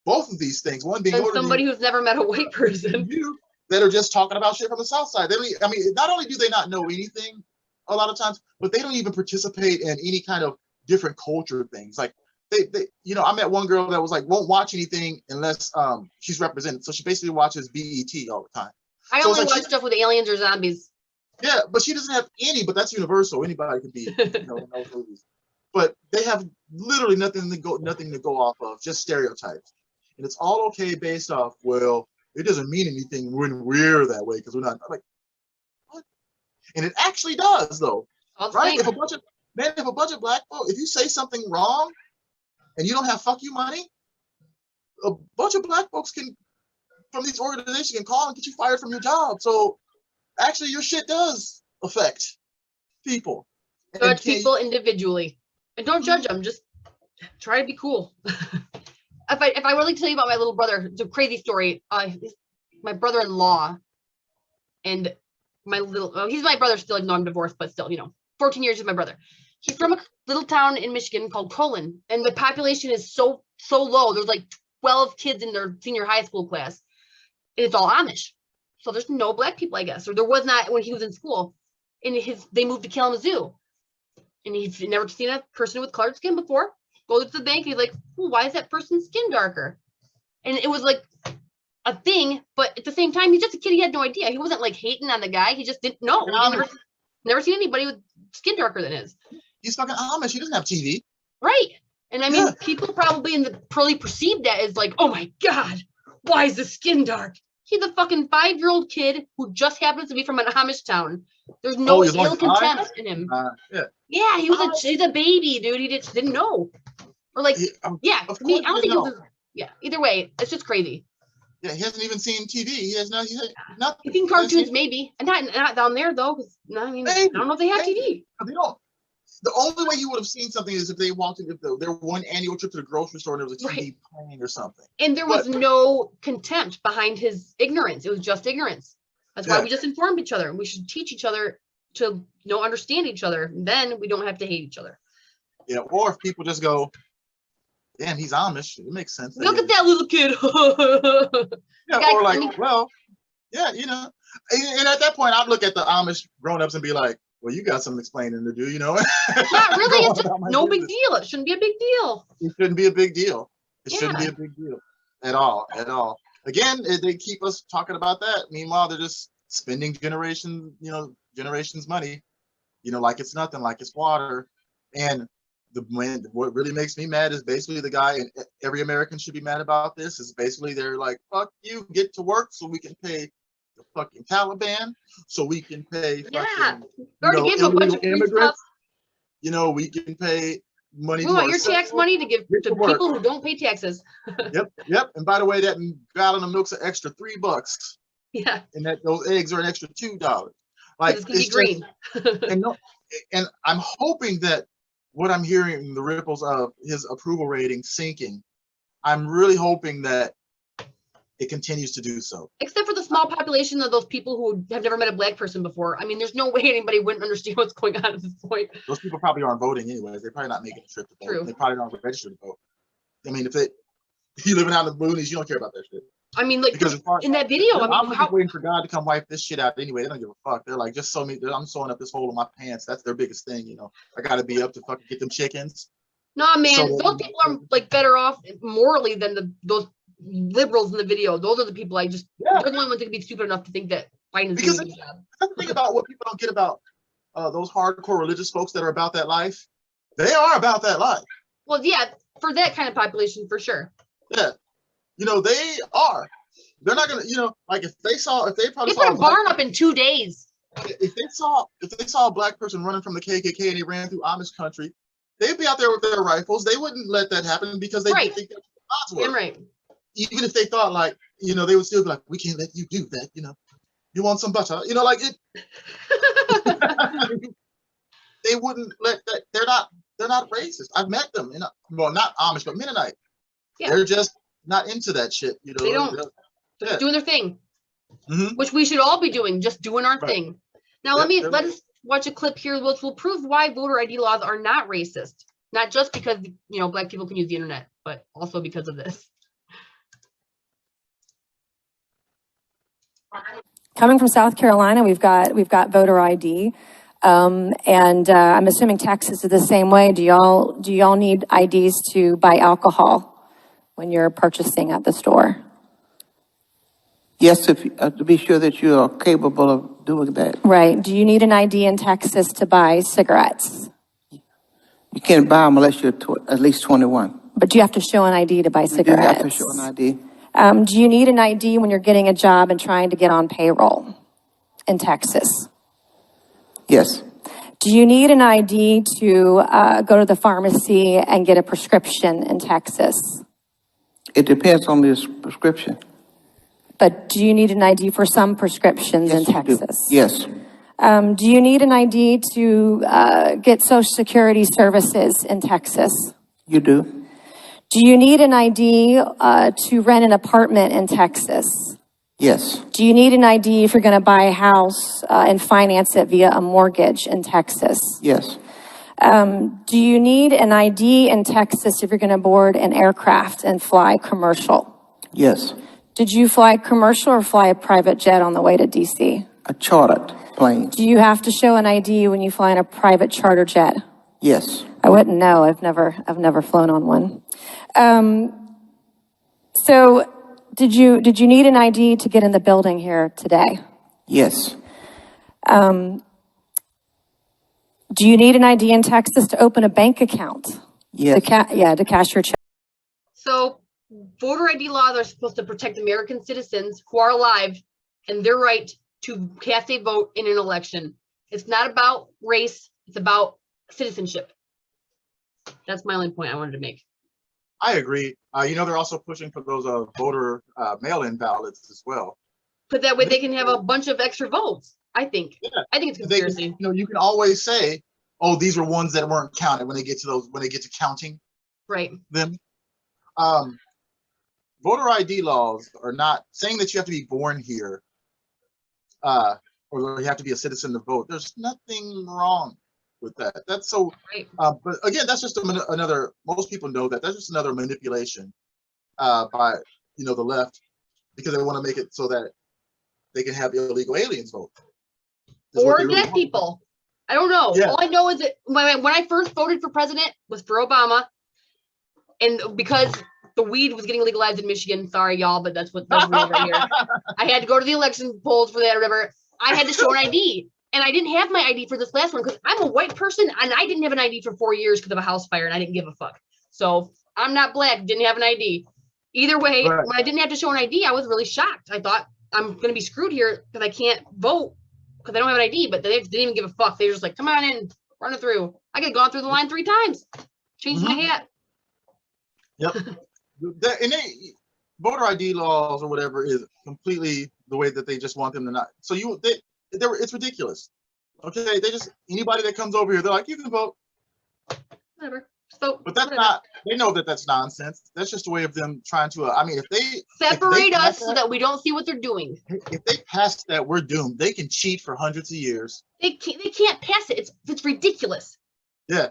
both of these things. One being somebody who's never met a white person. You that are just talking about shit from the South Side. Not only do they not know anything a lot of times, but they don't even participate in any kind of different culture things. Like they I met one girl that was like won't watch anything unless she's represented. So she basically watches BET all the time. I only watch stuff with aliens or zombies. Yeah, but she doesn't have any. But that's universal. Anybody could be in those movies. But they have literally nothing to go off of, just stereotypes, and it's all okay based off. Well, it doesn't mean anything when we're that way because we're not. I'm like, what? And it actually does, though, right? If a bunch of Black folks, if you say something wrong, and you don't have fuck you money, a bunch of Black folks from these organizations can call and get you fired from your job. So actually, your shit does affect people. Judge people individually, and don't judge them. Just try to be cool. If I really tell you about my little brother, it's a crazy story. My brother-in-law and he's my brother still, even though I'm divorced, but still, 14 years is my brother. He's from a little town in Michigan called Colon, and the population is so low. There's like 12 kids in their senior high school class. And it's all Amish. So there's no Black people, I guess, or there was not when he was in school. And they moved to Kalamazoo. And he's never seen a person with colored skin before. Goes to the bank and he's like, why is that person's skin darker? And it was like a thing, but at the same time, he's just a kid. He had no idea. He wasn't like hating on the guy. He just didn't know. He never seen anybody with skin darker than his. He's fucking Amish. He doesn't have TV. Right. And I mean, people probably perceive that as like, oh my God, why is the skin dark? He's a fucking 5-year-old kid who just happens to be from an Amish town. There's no ill contempt in him. Yeah, he's a baby, dude. He just didn't know. Or like, I don't think it was. Yeah, either way, it's just crazy. Yeah, he hasn't even seen TV. He has nothing. He's seen cartoons, maybe, and not down there though. I mean, I don't know if they have TV. They don't. The only way you would have seen something is if they walked in, if their one annual trip to the grocery store and there was a TV playing or something. And there was no contempt behind his ignorance. It was just ignorance. That's why we just informed each other. We should teach each other to understand each other. Then we don't have to hate each other. Yeah, or if people just go, damn, he's Amish. It makes sense. Look at that little kid. Or like, well, yeah, And at that point, I'd look at the Amish grown-ups and be like, well, you got some explaining to do, Not really. It's just no big deal. It shouldn't be a big deal. It shouldn't be a big deal. It shouldn't be a big deal at all. Again, they keep us talking about that. Meanwhile, they're just spending generations money, like it's nothing, like it's water. And what really makes me mad is basically the guy, and every American should be mad about this, is basically they're like, fuck you, get to work so we can pay the fucking Taliban, so we can pay fucking illegal immigrants. We can pay money. We want your tax money to give Get to to work. people who don't pay taxes. Yep. And by the way, that gallon of milk's an extra $3, Yeah, and that those eggs are an extra $2. Like it's gonna be green. and no, and I'm hoping that what I'm hearing, the ripples of his approval rating sinking, I'm really hoping that it continues to do so. Except for the small population of those people who have never met a black person before. I mean, there's no way anybody wouldn't understand what's going on at this point. Those people probably aren't voting anyways. They're probably not making a trip to vote. True. They probably don't register to vote. I mean, if you living out in the boonies, you don't care about that shit. I mean, like Because in that video, I'm just waiting for God to come wipe this shit out anyway. They don't give a fuck. They're like, just sew me. I'm sewing up this hole in my pants. That's their biggest thing, you know. I got to be up to fucking get them chickens. no, man, So- those people are like better off morally than those liberals in the video. Those are the people they're the only ones that can be stupid enough to think that Biden's Because doing a good job. that's the thing about what people don't get about those hardcore religious folks that are about that life. They are about that life. Well, yeah, for that kind of population, for sure. Yeah. You know, they are. They're not gonna, you know, like if they probably They put saw a barn up in 2 days. if they saw a black person running from the KKK and they ran through Amish country, they'd be out there with their rifles. They wouldn't let that happen because they Right. think that's what God's Damn word. right. Even if they thought like, you know, they would still be like, we can't let you do that, you know. You want some butter, you know, like it. They wouldn't let that. They're not racist. I've met them, well, not Amish, but Mennonite. Yeah. They're just not into that shit, you know. They don't. Yeah. Doing their thing, Mhm. which we should all be doing, just doing our Right. thing. Now, Yep, let us watch a clip here, which will prove why voter ID laws are not racist. Not just because, you know, black people can use the internet, but also because of this. Coming from South Carolina, we've got voter ID, and I'm assuming Texas is the same way. Do y'all need IDs to buy alcohol when you're purchasing at the store? Yes, to be sure that you are capable of doing that. Right. Do you need an ID in Texas to buy cigarettes? You can't buy them unless you're at least 21. But do you have to show an ID to buy You do cigarettes? have to show an ID. Do you need an ID when you're getting a job and trying to get on payroll in Texas? Yes. Do you need an ID to go to the pharmacy and get a prescription in Texas? It depends on the prescription. But do you need an ID for some prescriptions in Yes, you do. Texas? Yes. Do you need an ID to get Social Security services in Texas? You do. Do you need an ID to rent an apartment in Texas? Yes. Do you need an ID if you're going to buy a house and finance it via a mortgage in Texas? Yes. Do you need an ID in Texas if you're going to board an aircraft and fly commercial? Yes. Did you fly commercial or fly a private jet on the way to DC? A chartered plane. Do you have to show an ID when you fly in a private charter jet? Yes. I wouldn't know. I've never flown on one. So did you need an ID to get in the building here today? Yes. Do you need an ID in Texas to open a bank account? Yes. To cash your check. So voter ID laws are supposed to protect American citizens who are alive and their right to cast a vote in an election. It's not about race. It's about citizenship. That's my only point I wanted to make. I agree. You know, they're also pushing for those voter mail-in ballots as well. But that way they can have a bunch of extra votes. I think. Yeah. I think it's They, conspiracy. you know, you can always say, "Oh, these were ones that weren't counted," when they get to counting Right. them. Voter ID laws are not saying that you have to be born here, or you have to be a citizen to vote. There's nothing wrong with that. That's so. Right. But again, that's just another. Most people know that that's just another manipulation by the left, because they want to make it so that they can have illegal aliens vote. That's what Or they really dead want. people. I don't know. Yeah. All I know is that when I first voted for president was for Obama, and because the weed was getting legalized in Michigan, sorry y'all, but that's what that's right here. I had to go to the election polls for that or whatever. I had to show an ID, and I didn't have my ID for this last one because I'm a white person and I didn't have an ID for 4 years because of a house fire and I didn't give a fuck. So I'm not black, didn't have an ID. Either way, Right. when I didn't have to show an ID, I was really shocked. I thought I'm gonna be screwed here because I can't vote because I don't have an ID, but they didn't even give a fuck. They were just like, come on in, run it through. I could have gone through the line 3 times. Change my hat. Yep. And voter ID laws or whatever is completely the way that they just want them to not. So it's ridiculous. Okay, they just anybody that comes over here, they're like, you can vote. Whatever. So, but that's not. They know that that's nonsense. That's just a way of them trying to. I mean, if they separate us so that we don't see what they're doing. If they pass that, we're doomed. They can cheat for hundreds of years. They can't pass it. It's ridiculous. Yeah,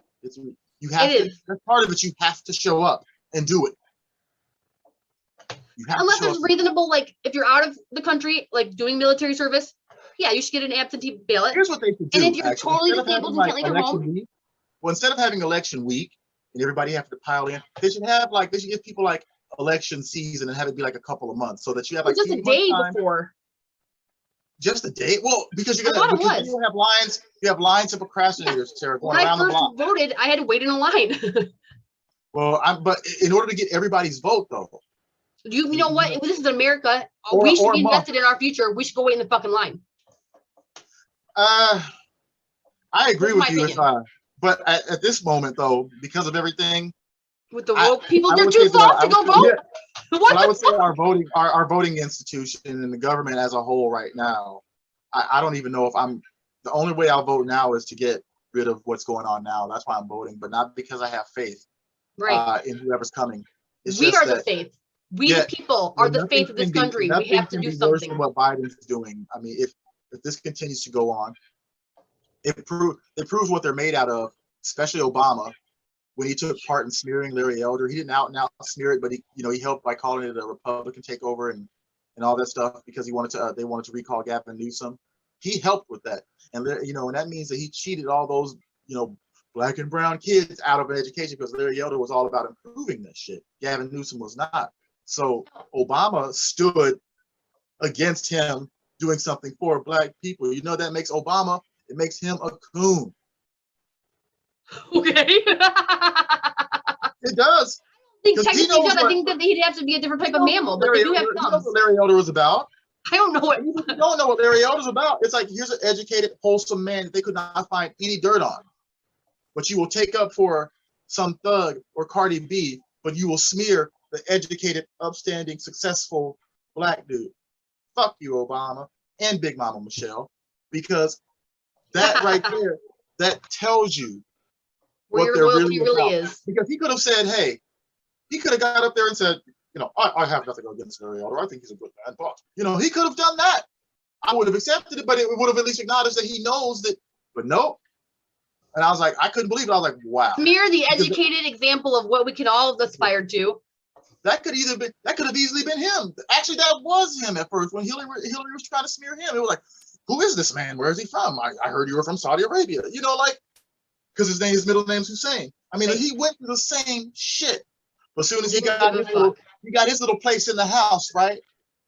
you have to. That's part of it. You have to show up and do it. Unless it's reasonable, like if you're out of the country, like doing military service, yeah, you should get an absentee ballot. Here's what they should do. And if you're totally disabled and can't leave your home, well, instead of having election week and everybody have to pile in, they should give people like election season and have it be like a couple of months so that you have like just a day before. Just a day? Well, because you have lines. You have lines of procrastinators, Sarah, going around the block. When I first voted, I had to wait in a line. Well, but in order to get everybody's vote, though. You know what? If this is America, we should be invested in our future. We should go wait in the fucking line. I agree with you, but at this moment, though, because of everything, with the woke people, they're too soft to go vote. What I would say our voting institution and the government as a whole right now, I don't even know if the only way I'll vote now is to get rid of what's going on now. That's why I'm voting, but not because I have faith in whoever's coming. We are the faith. We the people are the faith of this country. We have to do something. What Biden's doing. I mean, if this continues to go on, it proves what they're made out of, especially Obama. When he took part in smearing Larry Elder, he didn't out and out smear it, but he helped by calling it a Republican takeover and all that stuff because they wanted to recall Gavin Newsom. He helped with that, and and that means that he cheated all those black and brown kids out of education because Larry Elder was all about improving this shit. Gavin Newsom was not. So Obama stood against him doing something for black people. That makes Obama. It makes him a coon. Okay. It does. I think technically he does. I think that he'd have to be a different type of mammal, but they do have thumbs. You know what Larry Elder was about? I don't know what. You don't know what Larry Elder's about. It's like, here's an educated, wholesome man that they could not find any dirt on. But you will take up for some thug or Cardi B, but you will smear the educated, upstanding, successful black dude. Fuck you, Obama and Big Mama Michelle, because that right there, that tells you where what your they're loyalty really is. Because he could have said, hey, he could have got up there and said, I have nothing against Larry Elder. I think he's a good man, but he could have done that. I would have accepted it, but it would have at least acknowledged that he knows that. But no. And I was like, I couldn't believe it. I was like, wow. Smear the educated example of what we can all aspire to. That could have easily been him. Actually, that was him at first when Hillary was trying to smear him. It was like, who is this man? Where is he from? I heard you were from Saudi Arabia. Because his middle name's Hussein. I mean, he went through the same shit. But as soon as he got his little place in the house, right?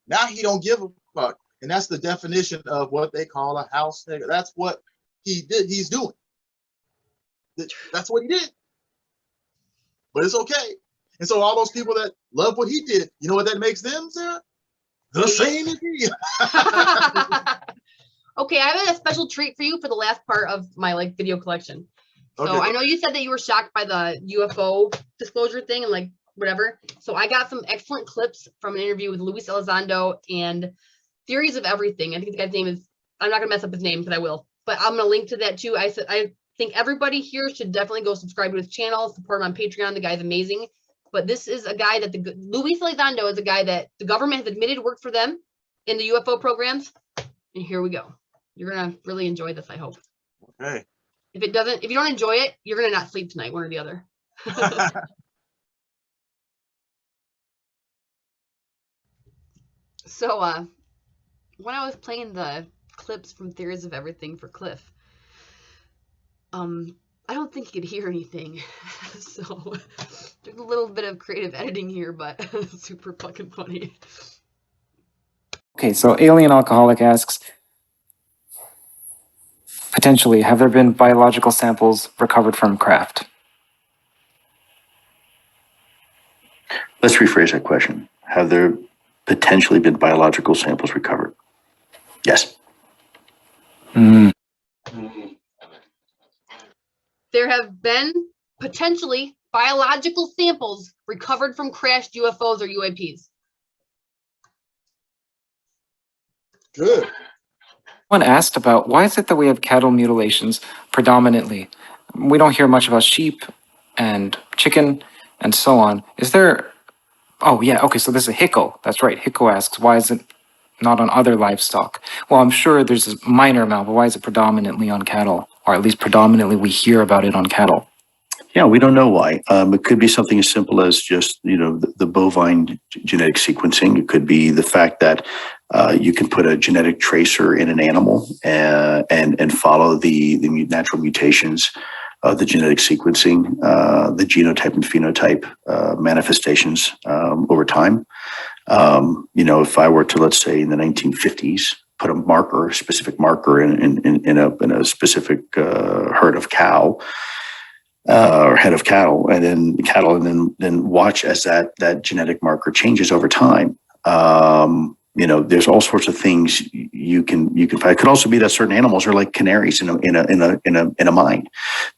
Now he don't give a fuck. And that's the definition of what they call a house nigga. That's what he did. He's doing. That's what he did. But it's okay. And so all those people that love what he did, you know what that makes them, Sarah? The same as he. Okay, I have a special treat for you for the last part of my video collection. So I know you said that you were shocked by the UFO disclosure thing and whatever. So I got some excellent clips from an interview with Luis Elizondo and Theories of Everything. I think the guy's name is, I'm not gonna mess up his name, but I will. But I'm gonna link to that too. I think everybody here should definitely go subscribe to his channel, support him on Patreon. The guy's amazing. But this is a guy that Luis Elizondo is a guy that the government has admitted worked for them in the UFO programs. And here we go. You're gonna really enjoy this, I hope. Okay. If you don't enjoy it, you're gonna not sleep tonight, one or the other. So when I was playing the clips from Theories of Everything for Cliff, I don't think you could hear anything. So there's a little bit of creative editing here, but super fucking funny. Okay, so Alien Alcoholic asks, potentially, have there been biological samples recovered from craft? Let's rephrase that question. Have there potentially been biological samples recovered? Yes. There have been potentially biological samples recovered from crashed UFOs or UAPs. Good. Someone asked about why is it that we have cattle mutilations predominantly? We don't hear much about sheep and chicken and so on. Is there? Oh yeah, okay. So this is Hicko. That's right. Hicko asks, why is it not on other livestock? Well, I'm sure there's a minor amount, but why is it predominantly on cattle, or at least predominantly we hear about it on cattle? Yeah, we don't know why. It could be something as simple as just, the bovine genetic sequencing. It could be the fact that you can put a genetic tracer in an animal and follow the natural mutations, the genetic sequencing, the genotype and phenotype manifestations over time. If I were to, let's say, in the 1950s, put a specific marker in a specific herd of cow, or head of cattle, and then watch as that genetic marker changes over time. There's all sorts of things you can find. It could also be that certain animals are like canaries in a mine.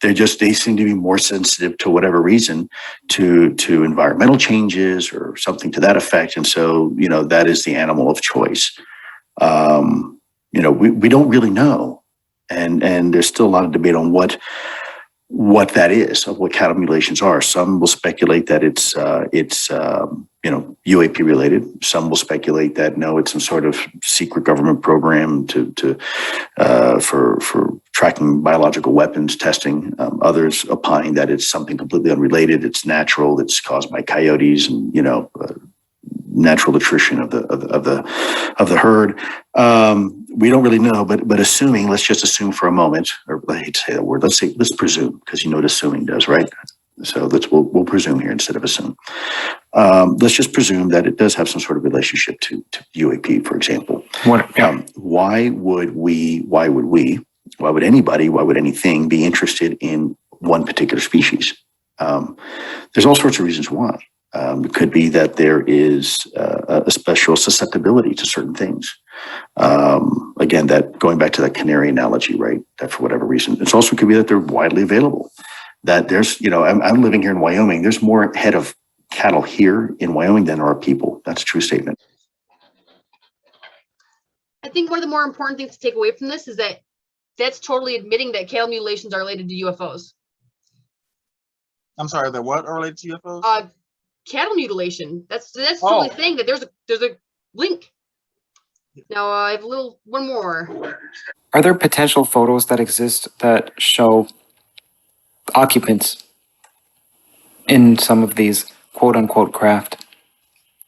They seem to be more sensitive to whatever reason to environmental changes or something to that effect, and so that is the animal of choice. We don't really know, and there's still a lot of debate on what that is, of what cattle mutilations are. Some will speculate that it's UAP related. Some will speculate that no, it's some sort of secret government program for tracking biological weapons testing. Others opining that it's something completely unrelated. It's natural. It's caused by coyotes and natural attrition of the herd. We don't really know, but let's just assume for a moment, or I hate to say that word. Let's presume, because you know what assuming does, right? So we'll presume here instead of assume. Let's just presume that it does have some sort of relationship to UAP, for example. Why would anybody, why would anything be interested in one particular species? There's all sorts of reasons why. It could be that there is a special susceptibility to certain things. Again, that going back to that canary analogy, right? That for whatever reason, it also could be that they're widely available. That there's, I'm living here in Wyoming. There's more head of cattle here in Wyoming than there are people. That's a true statement. I think one of the more important things to take away from this is that that's totally admitting that cattle mutilations are related to UFOs. I'm sorry, that what are related to UFOs? Cattle mutilation. That's totally saying that there's a link. Now I have one more. Are there potential photos that exist that show occupants in some of these quote unquote craft?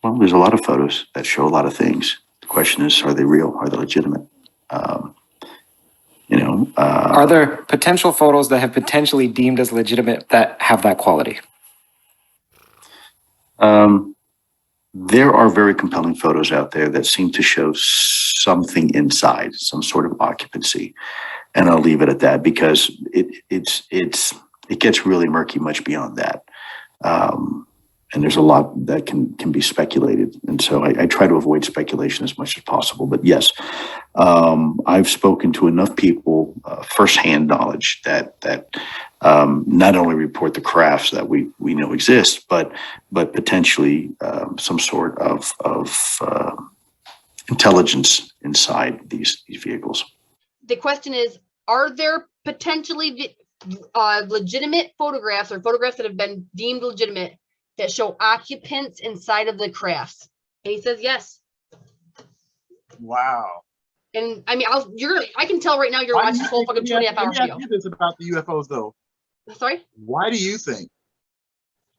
Well, there's a lot of photos that show a lot of things. The question is, are they real? Are they legitimate? Are there potential photos that have potentially deemed as legitimate that have that quality? There are very compelling photos out there that seem to show something inside, some sort of occupancy, and I'll leave it at that because it gets really murky much beyond that, and there's a lot that can be speculated, and so I try to avoid speculation as much as possible. But yes, I've spoken to enough people, firsthand knowledge that not only report the crafts that we know exist, but potentially some sort of intelligence inside these vehicles. The question is, are there potentially legitimate photographs or photographs that have been deemed legitimate that show occupants inside of the crafts? And he says yes. Wow. And I mean, I can tell right now you're watching this whole fucking 2.5 hour video. This about the UFOs though. Sorry? Why do you think?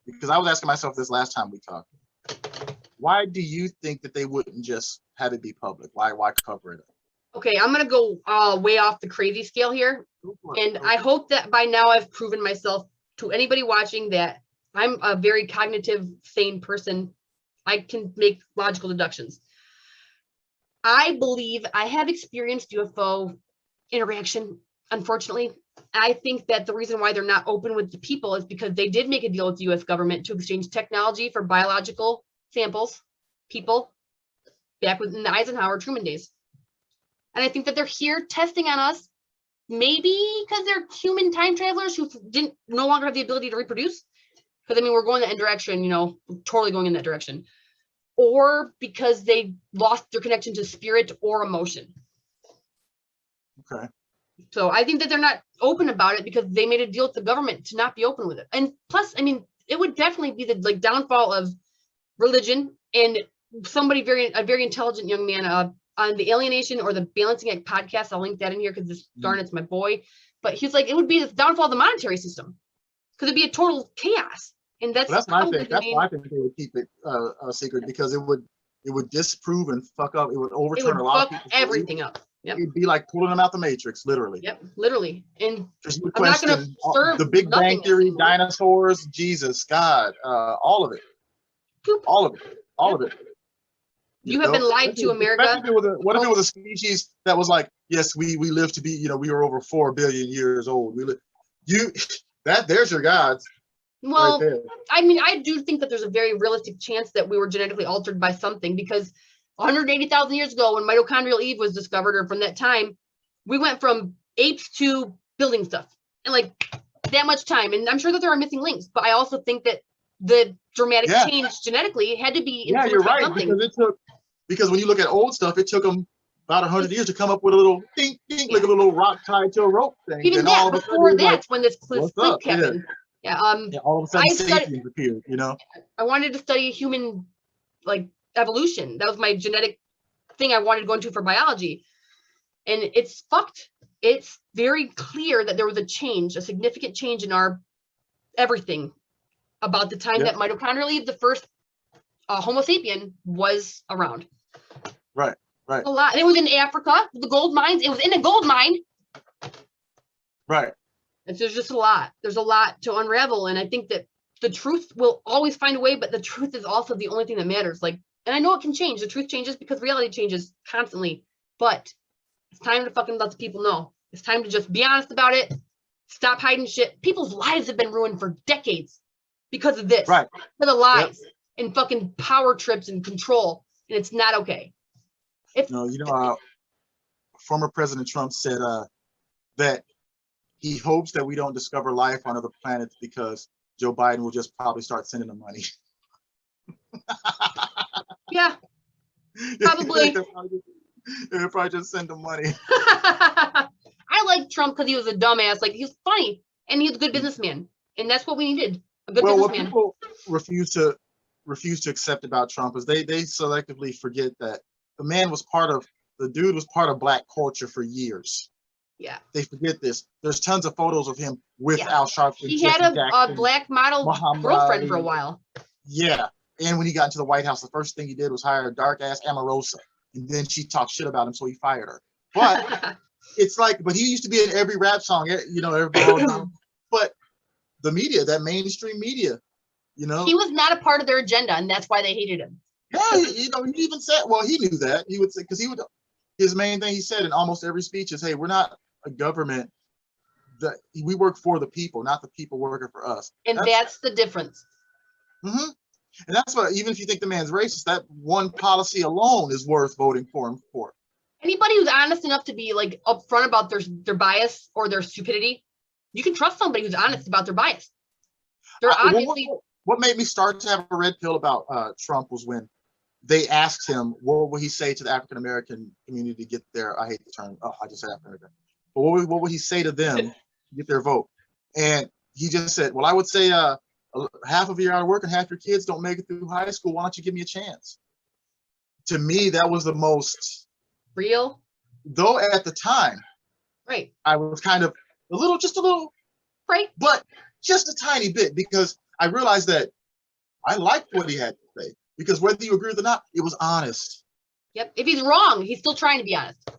Because I was asking myself this last time we talked. Why do you think that they wouldn't just have it be public? Why cover it up? Okay, I'm gonna go way off the crazy scale here. And I hope that by now I've proven myself to anybody watching that I'm a very cognitive, sane person. I can make logical deductions. I believe I have experienced UFO interaction, unfortunately. I think that the reason why they're not open with the people is because they did make a deal with the US government to exchange technology for biological samples, people, back within the Eisenhower Truman days. And I think that they're here testing on us, maybe because they're human time travelers who no longer have the ability to reproduce. because I mean, we're going that direction, you know, totally going in that direction, or because they lost their connection to spirit or emotion. Okay. So I think that they're not open about it because they made a deal with the government to not be open with it. And plus, I mean, it would definitely be the like downfall of religion. And somebody a very intelligent young man on the Alienation or the Balancing Act podcast, I'll link that in here because this darn it's my boy. But he's like, it would be the downfall of the monetary system because it'd be a total chaos. And that's what I think. That's why I think they would keep it a secret, because it would disprove and fuck up. It would overturn a lot of people's everything up. Yep. It'd be like pulling them out the Matrix, literally. Yep, literally. And I'm not going to serve the Big Bang Theory, dinosaurs, Jesus, God, all of it. All of it. All of it. You have been lied to, America. What if it was a species that was like, yes, we live to be, you know, we were over 4 billion years old. There's your gods. Well, right there. I mean, I do think that there's a very realistic chance that we were genetically altered by something, because 180,000 years ago, when mitochondrial Eve was discovered, or from that time, we went from apes to building stuff in like that much time. And I'm sure that there are missing links, but I also think that the dramatic change genetically had to be. Yeah, you're right. Because when you look at old stuff, it took them about 100 years to come up with a little ding, ding, like a little rock tied to a rope thing. Even and that, before that's when this cliff happened. Yeah, all of a sudden sapiens appeared, you know? I wanted to study human, like, evolution. That was my genetic thing I wanted to go into for biology. And it's fucked. It's very clear that there was a significant change in our everything about the time that mitochondrial Eve, the first Homo sapien, was around. Right. A lot. And it was in Africa, the gold mines. It was in a gold mine. Right. And there's just a lot. There's a lot to unravel. And I think that the truth will always find a way, but the truth is also the only thing that matters. Like, and I know it can change. The truth changes because reality changes constantly. But it's time to fucking let the people know. It's time to just be honest about it. Stop hiding shit. People's lives have been ruined for decades because of this. Right. For the lies and fucking power trips and control. And it's not okay. Former President Trump said that he hopes that we don't discover life on other planets because Joe Biden will just probably start sending them money. Yeah, probably. They'll probably just send them money. I like Trump because he was a dumbass. Like, he was funny and he was a good businessman, and that's what we needed. A good businessman. What people refuse to accept about Trump is they selectively forget that the dude was part of Black culture for years. Yeah. They forget this. There's tons of photos of him with Al Sharpton. He had a black model girlfriend for a while. Yeah. And when he got into the White House, the first thing he did was hire a dark ass Omarosa. And then she talked shit about him, so he fired her. But it's like, but he used to be in every rap song, you know, everybody. But the media, that mainstream media, you know. He was not a part of their agenda, and that's why they hated him. Yeah, he even said, well, he knew that. He would say, because his main thing he said in almost every speech is, hey, we're not a government, that we work for the people, not the people working for us. And that's the difference. Mm-hmm. And that's why, even if you think the man's racist, that one policy alone is worth voting for him for. Anybody who's honest enough to be like upfront about their bias or their stupidity, you can trust somebody who's honest about their bias. They're obviously. What made me start to have a red pill about Trump was when they asked him, what would he say to the African American community to get their, I hate the term, I just said African American, but what would he say to them to get their vote? And he just said, well, I would say half of you are out of work and half your kids don't make it through high school. Why don't you give me a chance? To me, that was the most real. Though at the time, right, I was kind of just a little, right, but just a tiny bit, because I realized that I liked what he had to say, because whether you agree with it or not, it was honest. Yep. If he's wrong, he's still trying to be honest.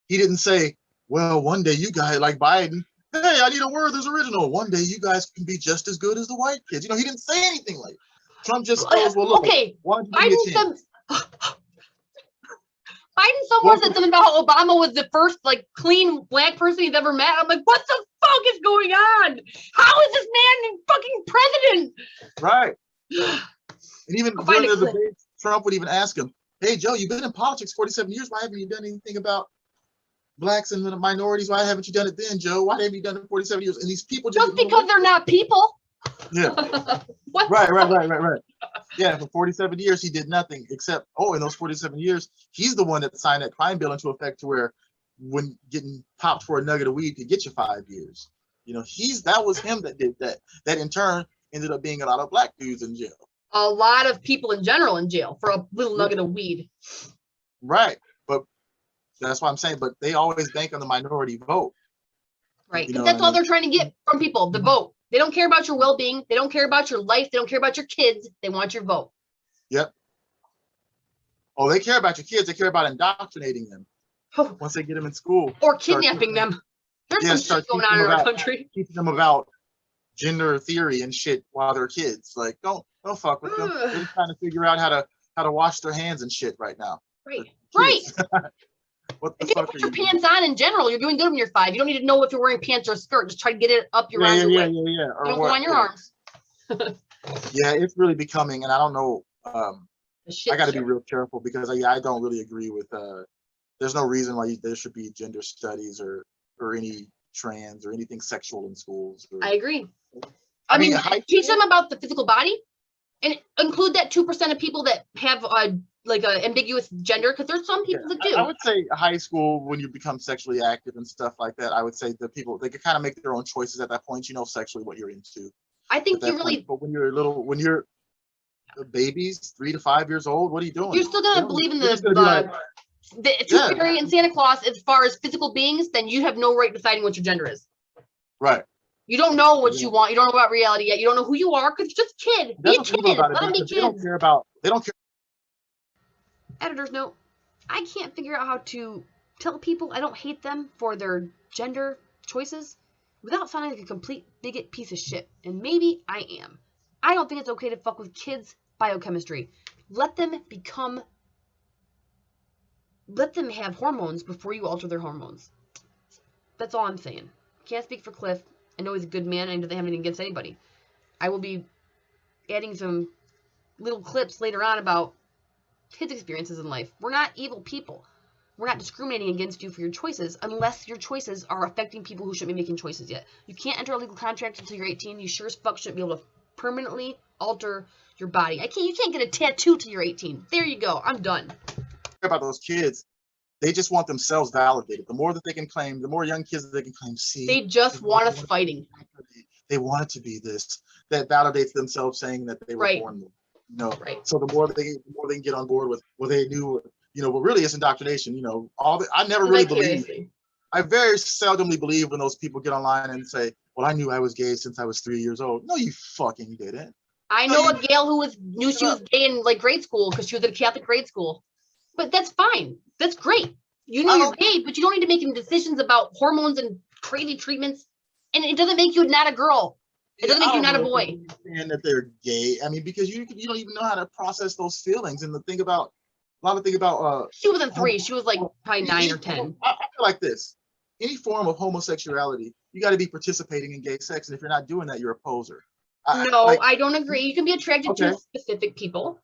He didn't say, well, one day you guys, like Biden, hey, I need a word that's original. One day you guys can be just as good as the white kids. You know, he didn't say anything like that. Trump just goes, well, look, okay, Biden somewhere said something about how Obama was the first like clean black person he's ever met. I'm like, what the fuck is going on? How is this man fucking president? Right. And even during the debate, Trump would even ask him, hey, Joe, you've been in politics 47 years. Why haven't you done anything about blacks and the minorities? Why haven't you done it then, Joe? Why haven't you done it 47 years? And these people just because they're not people. Yeah. What? Right. Yeah, for 47 years he did nothing except, in those 47 years, he's the one that signed that crime bill into effect to where when getting popped for a nugget of weed could get you 5 years. That was him that did that. That in turn ended up being a lot of black dudes in jail. A lot of people in general in jail for a little nugget of weed. Right, but that's what I'm saying. But they always bank on the minority vote. Right, because that's all they're trying to get from people, the vote. They don't care about your well-being. They don't care about your life. They don't care about your kids. They want your vote. Yep. Oh, they care about your kids. They care about indoctrinating them. Once they get them in school. Or kidnapping them. There's some shit going on in our country. Teaching them about gender theory and shit while they're kids. Like, don't fuck with them. They're just trying to figure out how to wash their hands and shit right now. Right. What the if you fuck put your pants on in general, you're doing good when you're 5. You don't need to know if you're wearing pants or a skirt. Just try to get it up your arms. Yeah. Don't go on your arms. Yeah, it's really becoming, and I don't know. I got to be real careful because I don't really agree with. There's no reason why there should be gender studies or any trans or anything sexual in schools. I agree. I mean, teach them about the physical body, and include that 2% of people that have like a ambiguous gender, because there's some people that do. I would say high school, when you become sexually active and stuff like that, I would say the people, they can kind of make their own choices at that point. You know sexually what you're into. I think you really. But when you're babies, 3 to 5 years old, what are you doing? You're still gonna believe in the Tooth Fairy and Santa Claus as far as physical beings. Then you have no right deciding what your gender is. Right. You don't know what you want. You don't know about reality yet. You don't know who you are because you're just a kid. Be a kid. Let them be kids. They don't care. Editor's note, I can't figure out how to tell people I don't hate them for their gender choices without sounding like a complete bigot piece of shit. And maybe I am. I don't think it's okay to fuck with kids' biochemistry. Let them have hormones before you alter their hormones. That's all I'm saying. Can't speak for Cliff. I know he's a good man. I know they haven't anything against anybody. I will be adding some little clips later on about his experiences in life. We're not evil people. We're not discriminating against you for your choices unless your choices are affecting people who shouldn't be making choices yet. You can't enter a legal contract until you're 18. You sure as fuck shouldn't be able to permanently alter your body. You can't get a tattoo till you're 18. There you go. I'm done. About those kids, they just want themselves validated. The more that they can claim, the more young kids that they can claim, they just want us fighting. They want it to be this that validates themselves, saying that they were born. So the more they can get on board with what they knew, what really is indoctrination. I never really believed. I very seldomly believe when those people get online and say, "Well, I knew I was gay since I was 3 years old." No, you fucking didn't. I know a gal who knew she was gay in like grade school because she was at a Catholic grade school. But that's fine. That's great. You know you're gay, but you don't need to make any decisions about hormones and crazy treatments. And it doesn't make you not a girl. It doesn't make you not a boy. And that they're gay. I mean, because you don't even know how to process those feelings. And she wasn't 3. She was like probably 9 or 10. I feel like this. Any form of homosexuality, you got to be participating in gay sex. And if you're not doing that, you're a poser. I don't agree. You can be attracted to specific people.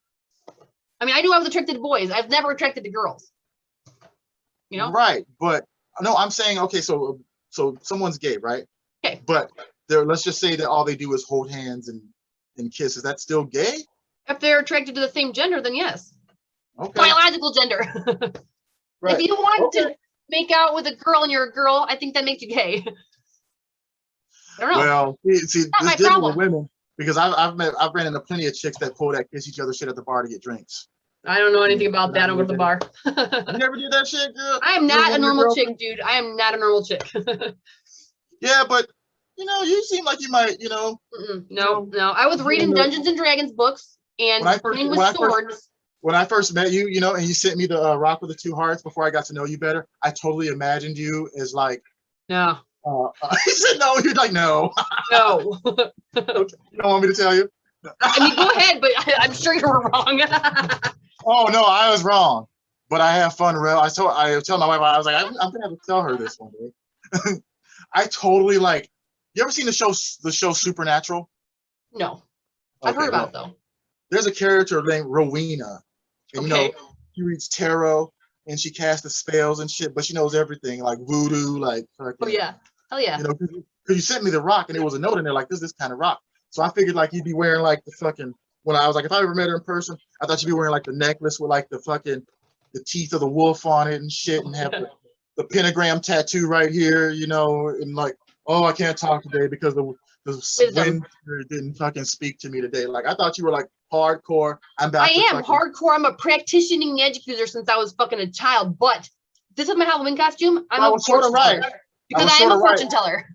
I mean, I knew I was attracted to boys. I've never attracted to girls. Right. But no, I'm saying, okay, so someone's gay, right? Okay. But let's just say that all they do is hold hands and kiss. Is that still gay? If they're attracted to the same gender, then yes. Okay. Biological gender. Right. If you want to make out with a girl and you're a girl, I think that makes you gay. I don't know. Well, see, not my this different with problem. women. Because I've ran into plenty of chicks that pull that kiss each other shit at the bar to get drinks. I don't know anything about that over the bar. You never did that shit, girl? I am not a normal chick, dude. I am not a normal chick. Yeah, but you seem like you might, No. I was reading Dungeons and Dragons books and playing with swords. When I first met you, and you sent me the Rock with the 2 Hearts before I got to know you better, I totally imagined you as like. No. He said no. You're like no. No. Okay. You don't want me to tell you? I mean, go ahead, but I'm sure you were wrong. Oh no, I was wrong. But I have fun. I tell my wife, I was like, I'm gonna have to tell her this one day. I totally like. You ever seen the show Supernatural? No, I've heard about it though. There's a character named Rowena, and she reads tarot and she casts the spells and shit, but she knows everything like voodoo, like. Oh yeah, hell yeah. Because you sent me the rock and it was a note in there like this kind of rock. So I figured like you'd be wearing like the fucking, when I was like, if I ever met her in person, I thought you'd be wearing like the necklace with like the fucking, the teeth of the wolf on it and shit, and have the pentagram tattoo right here, you know, and like, oh, I can't talk today because the wind didn't fucking speak to me today. Like, I thought you were like hardcore. I am hardcore. I'm a practicing magic user since I was fucking a child, but this is my Halloween costume. I'm a fortune teller because I am a fortune teller.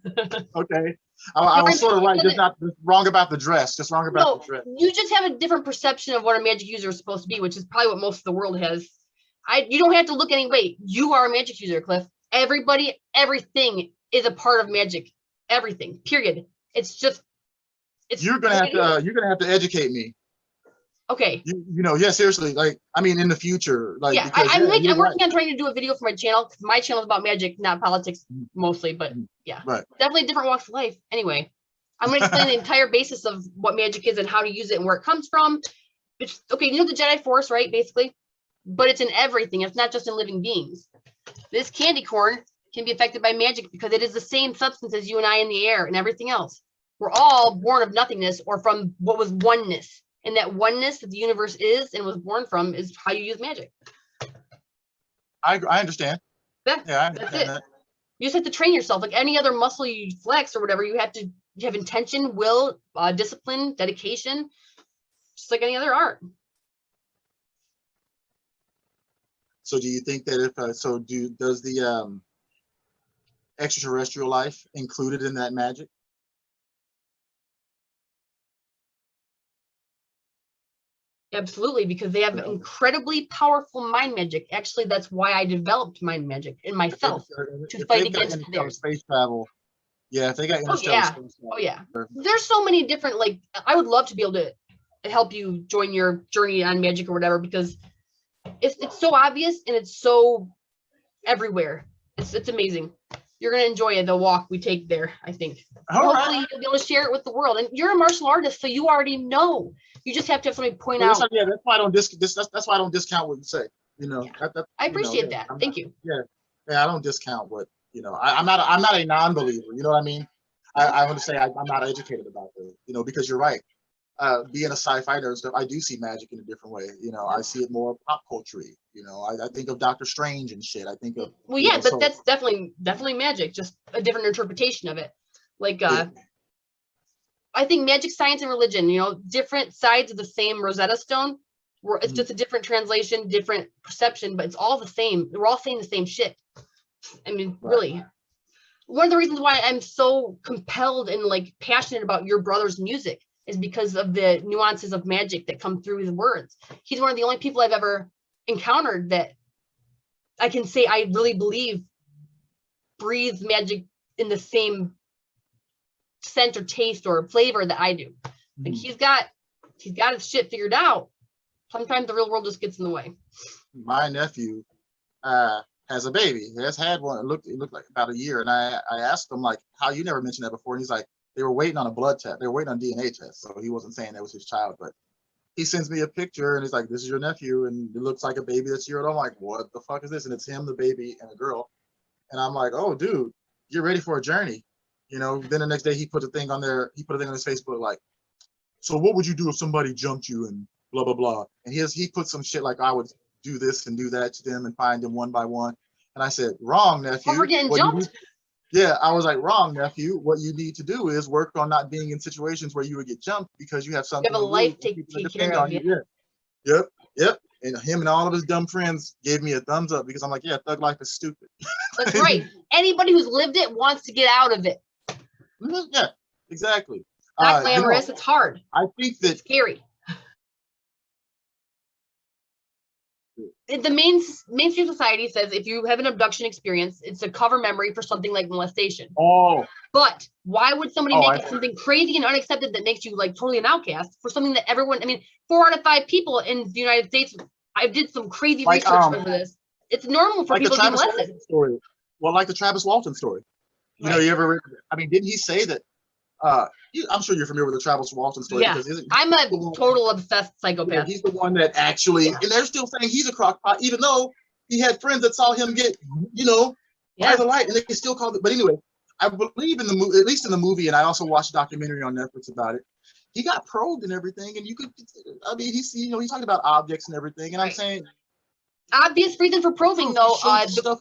Okay. I was sort of right, just not wrong about the dress, just wrong about the dress. You just have a different perception of what a magic user is supposed to be, which is probably what most of the world has. You don't have to look any way. You are a magic user, Cliff. Everybody, everything is a part of magic. Everything. Period. It's just. You're gonna have to educate me. Okay. You know, yeah, seriously. Like, I mean, in the future, like, yeah, I'm working on trying to do a video for my channel because my channel is about magic, not politics mostly. But yeah, definitely different walks of life. Anyway, I'm going to explain the entire basis of what magic is and how to use it and where it comes from. It's okay. You know the Jedi Force, right? Basically, but it's in everything. It's not just in living beings. This candy corn can be affected by magic because it is the same substance as you and I in the air and everything else. We're all born of nothingness or from what was oneness. And that oneness that the universe is and was born from is how you use magic. I understand. Yeah, I understand that's it. That. You just have to train yourself. Like any other muscle you flex or whatever, you have intention, will, discipline, dedication, just like any other art. So do you think that if, does the extraterrestrial life included in that magic? Absolutely, because they have incredibly powerful mind magic. Actually, that's why I developed mind magic in myself to fight against theirs. Space travel. Yeah, if they got interstellar space travel. Oh yeah. There's so many different, like, I would love to be able to help you join your journey on magic or whatever, because it's so obvious and it's so everywhere. It's amazing. You're gonna enjoy the walk we take there, I think. Hopefully you'll be able to share it with the world. And you're a martial artist, so you already know. You just have to have somebody point out. Yeah, that's why I don't that's why I don't discount what you say. You know, I appreciate that. Thank you. Yeah, I don't discount what, you know. I'm not a non-believer. You know what I mean? I want to say I'm not educated about it. You know, because you're right. Being a sci-fi nerd and stuff, I do see magic in a different way. You know, I see it more pop culture-y. You know, I think of Doctor Strange and shit. I think of but that's definitely magic, just a different interpretation of it. Like I think magic, science, and religion, you know, different sides of the same Rosetta Stone. Where it's just a different translation, different perception, but it's all the same. We're all saying the same shit. I mean, really. One of the reasons why I'm so compelled and like passionate about your brother's music is because of the nuances of magic that come through his words. He's one of the only people I've ever encountered that I can say I really believe breathes magic in the same scent or taste or flavor that I do. Like he's got his shit figured out. Sometimes the real world just gets in the way. My nephew has a baby. He has had one. It looked like about a year. And I asked him, like, how you never mentioned that before. And he's like, they were waiting on a blood test. They were waiting on DNA test. So he wasn't saying that was his child, but he sends me a picture and he's like, this is your nephew. And it looks like a baby that's here. And I'm like, what the fuck is this? And it's him, the baby, and a girl. And I'm like, oh, dude, you're ready for a journey. You know, then the next day he put a thing on his Facebook, like, so what would you do if somebody jumped you and blah, blah, blah. And he put some shit like I would do this and do that to them and find them one by one. And I said, wrong, nephew. Oh, we're getting jumped. Yeah, I was like, wrong, nephew. What you need to do is work on not being in situations where you would get jumped because you have something. You have a life to take care of. Yeah. Yep. And him and all of his dumb friends gave me a thumbs up because I'm like, yeah, thug life is stupid. That's right. Anybody who's lived it wants to get out of it. Yeah, exactly. Not glamorous. It's hard. I think that it's scary. The mainstream society says if you have an abduction experience, it's a cover memory for something like molestation. Oh. But why would somebody make it something crazy and unaccepted that makes you like totally an outcast for something that everyone, I mean, 4 out of 5 people in the United States, I did some crazy research over this. It's normal for people to be molested. Well, like the Travis Walton story. You know, you ever, I mean, didn't he say that, I'm sure you're familiar with the Travis Walton story. Yeah, I'm a total obsessed psychopath. Yeah, he's the one that actually, and they're still saying he's a crockpot, even though he had friends that saw him get, you know, by the light, and they can still call it. But anyway, I believe in the movie, at least in the movie, and I also watched a documentary on Netflix about it. he got probed and everything, and you could, I mean, he's, you know, he talked about objects and everything, and I'm saying, obvious reason for probing though. stuff.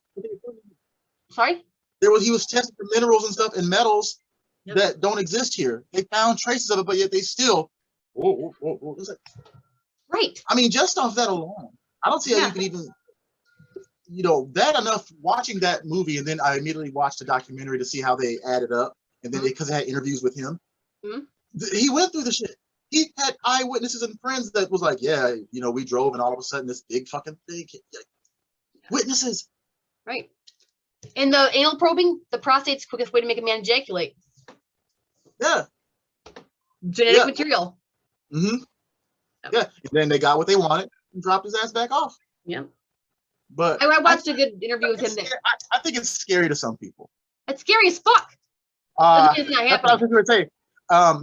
Sorry. He was testing for minerals and stuff and metals that don't exist here. They found traces of it, but yet they still. What was it? Right. I mean, just off that alone, I don't see how you can even, you know, that enough watching that movie, and then I immediately watched the documentary to see how they added up, and then because they had interviews with him, he went through the shit. He had eyewitnesses and friends that was like, yeah, you know, we drove, and all of a sudden this big fucking thing. Witnesses. Right. In the anal probing, the prostate's the quickest way to make a man ejaculate. Yeah. Genetic material. Mm-hmm. Yeah. And then they got what they wanted and dropped his ass back off. Yeah. But I watched a good interview with him. I think it's scary to some people. It's scary as fuck. That's what I was going to say.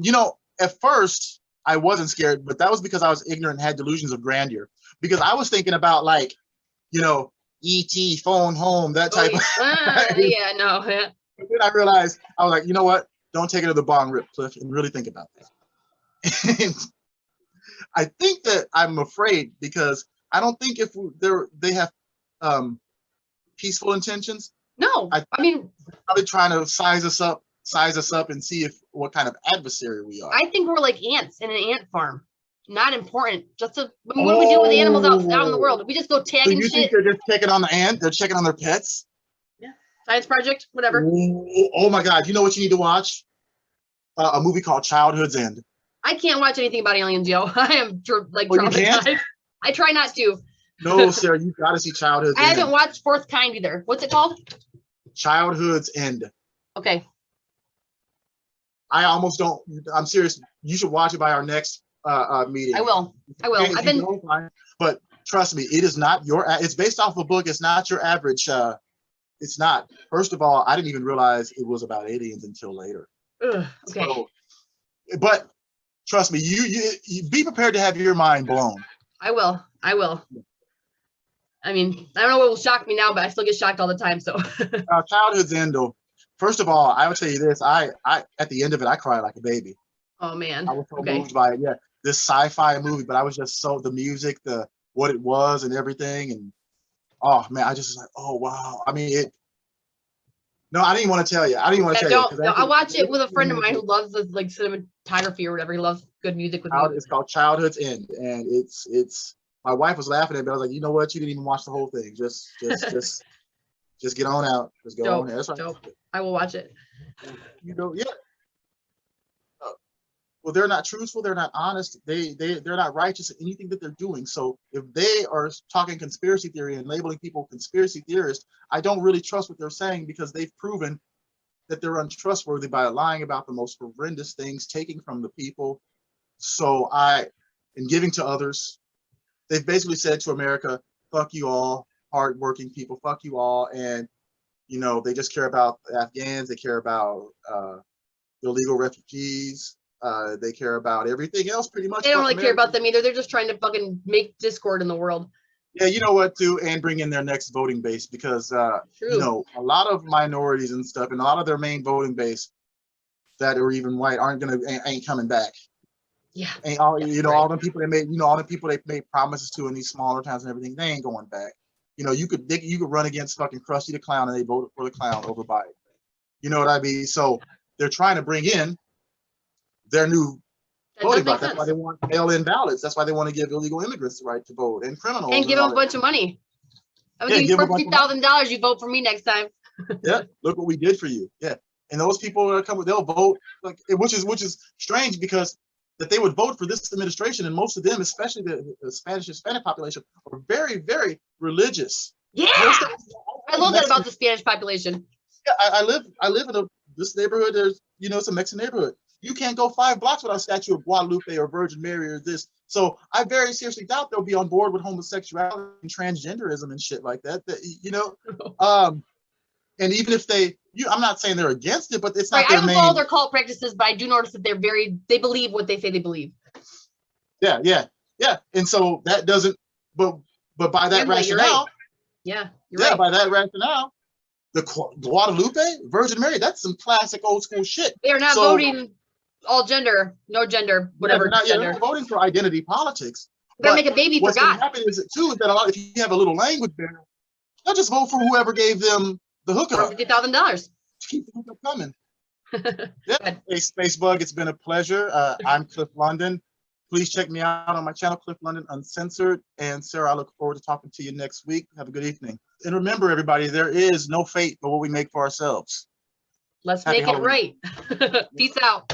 You know, at first I wasn't scared, but that was because I was ignorant and had delusions of grandeur. Because I was thinking about, like, you know, E.T., phone home, that type of. Yeah, no. But then I realized, I was like, you know what? Don't take it to the bong rip, Cliff, and really think about that. And I think that I'm afraid because I don't think if they have peaceful intentions. No, I mean, probably trying to size us up and see what kind of adversary we are. I think we're like ants in an ant farm. Not important. Just what do we do with the animals out in the world? We just go tagging you shit. Think they're just checking on the ant? They're checking on their pets? Yeah. Science project, whatever. Oh my God. You know what you need to watch? A movie called Childhood's End. I can't watch anything about aliens, yo. I am traumatized. I try not to. No, Sarah, you got to see Childhood's End. I haven't watched Fourth Kind either. What's it called? Childhood's End. Okay. I almost don't. I'm serious. You should watch it by our next meeting. I will. I've been. But trust me, it is not your. It's based off a book. It's not your average. It's not. First of all, I didn't even realize it was about aliens until later. Ugh, okay. So, but trust me, you be prepared to have your mind blown. I will. I mean, I don't know what will shock me now, but I still get shocked all the time. So. Childhood's End, though. First of all, I will tell you this. I at the end of it, I cried like a baby. Oh man. I was so moved by it. Yeah, this sci-fi movie, but I was just so the music, what it was, and everything, and oh man, I just was like, oh wow. I mean, No, I didn't want to tell you. I didn't want to tell you. I watch it with a friend of mine who loves the cinematography or whatever. He loves good music with music. It's called Childhood's End, and it's. My wife was laughing at me. I was like, you know what? You didn't even watch the whole thing. Just get on out. Just go on. That's right. Dope. I will watch it. You know, yeah. Well, they're not truthful. They're not honest. They're not righteous in anything that they're doing. So if they are talking conspiracy theory and labeling people conspiracy theorists, I don't really trust what they're saying because they've proven that they're untrustworthy by lying about the most horrendous things, taking from the people. So and giving to others. They've basically said to America, fuck you all, hardworking people, fuck you all. And, you know, they just care about Afghans. They care about illegal refugees. They care about everything else pretty much. They don't really care about them either. They're just trying to fucking make discord in the world. Yeah, you know what, too, and bring in their next voting base because, you know, a lot of minorities and stuff and a lot of their main voting base that are even white ain't coming back. Yeah. And all all the people they made promises to in these smaller towns and everything, they ain't going back. You know, you could run against fucking Krusty the Clown and they voted for the clown over Biden. You know what I mean? So they're trying to bring in their new voting block. That's why they want mail-in ballots. That's why they want to give illegal immigrants the right to vote and criminals. And give them a bunch of money. I'm gonna give you $50,000. You vote for me next time. Yeah, look what we did for you. Yeah, and those people are coming. They'll vote which is strange because that they would vote for this administration, and most of them, especially the Spanish Hispanic population, are very, very religious. Yeah, I love that about the Spanish population. Yeah, I live in this neighborhood. There's it's a Mexican neighborhood. You can't go 5 blocks without a statue of Guadalupe or Virgin Mary or this. So I very seriously doubt they'll be on board with homosexuality and transgenderism and shit like that. And even if I'm not saying they're against it, but it's not their main. I don't follow their cult practices, but I do notice that they believe what they say they believe. Yeah. And so that doesn't, but by that rationale, right. By that rationale, the Guadalupe, Virgin Mary, that's some classic old school shit. They are not voting all gender, no gender, whatever they're gender. not voting for identity politics. They're gonna make a baby for What's going God. to happen is that a lot, if you have a little language there, they'll just vote for whoever gave them the hookup. $50,000. Keep the hookup coming. Yeah, hey, Space Bug, it's been a pleasure. I'm Cliff London. Please check me out on my channel, Cliff London Uncensored. And Sarah, I look forward to talking to you next week. Have a good evening. And remember, everybody, there is no fate but what we make for ourselves. Let's Happy make Halloween. it right. Peace out.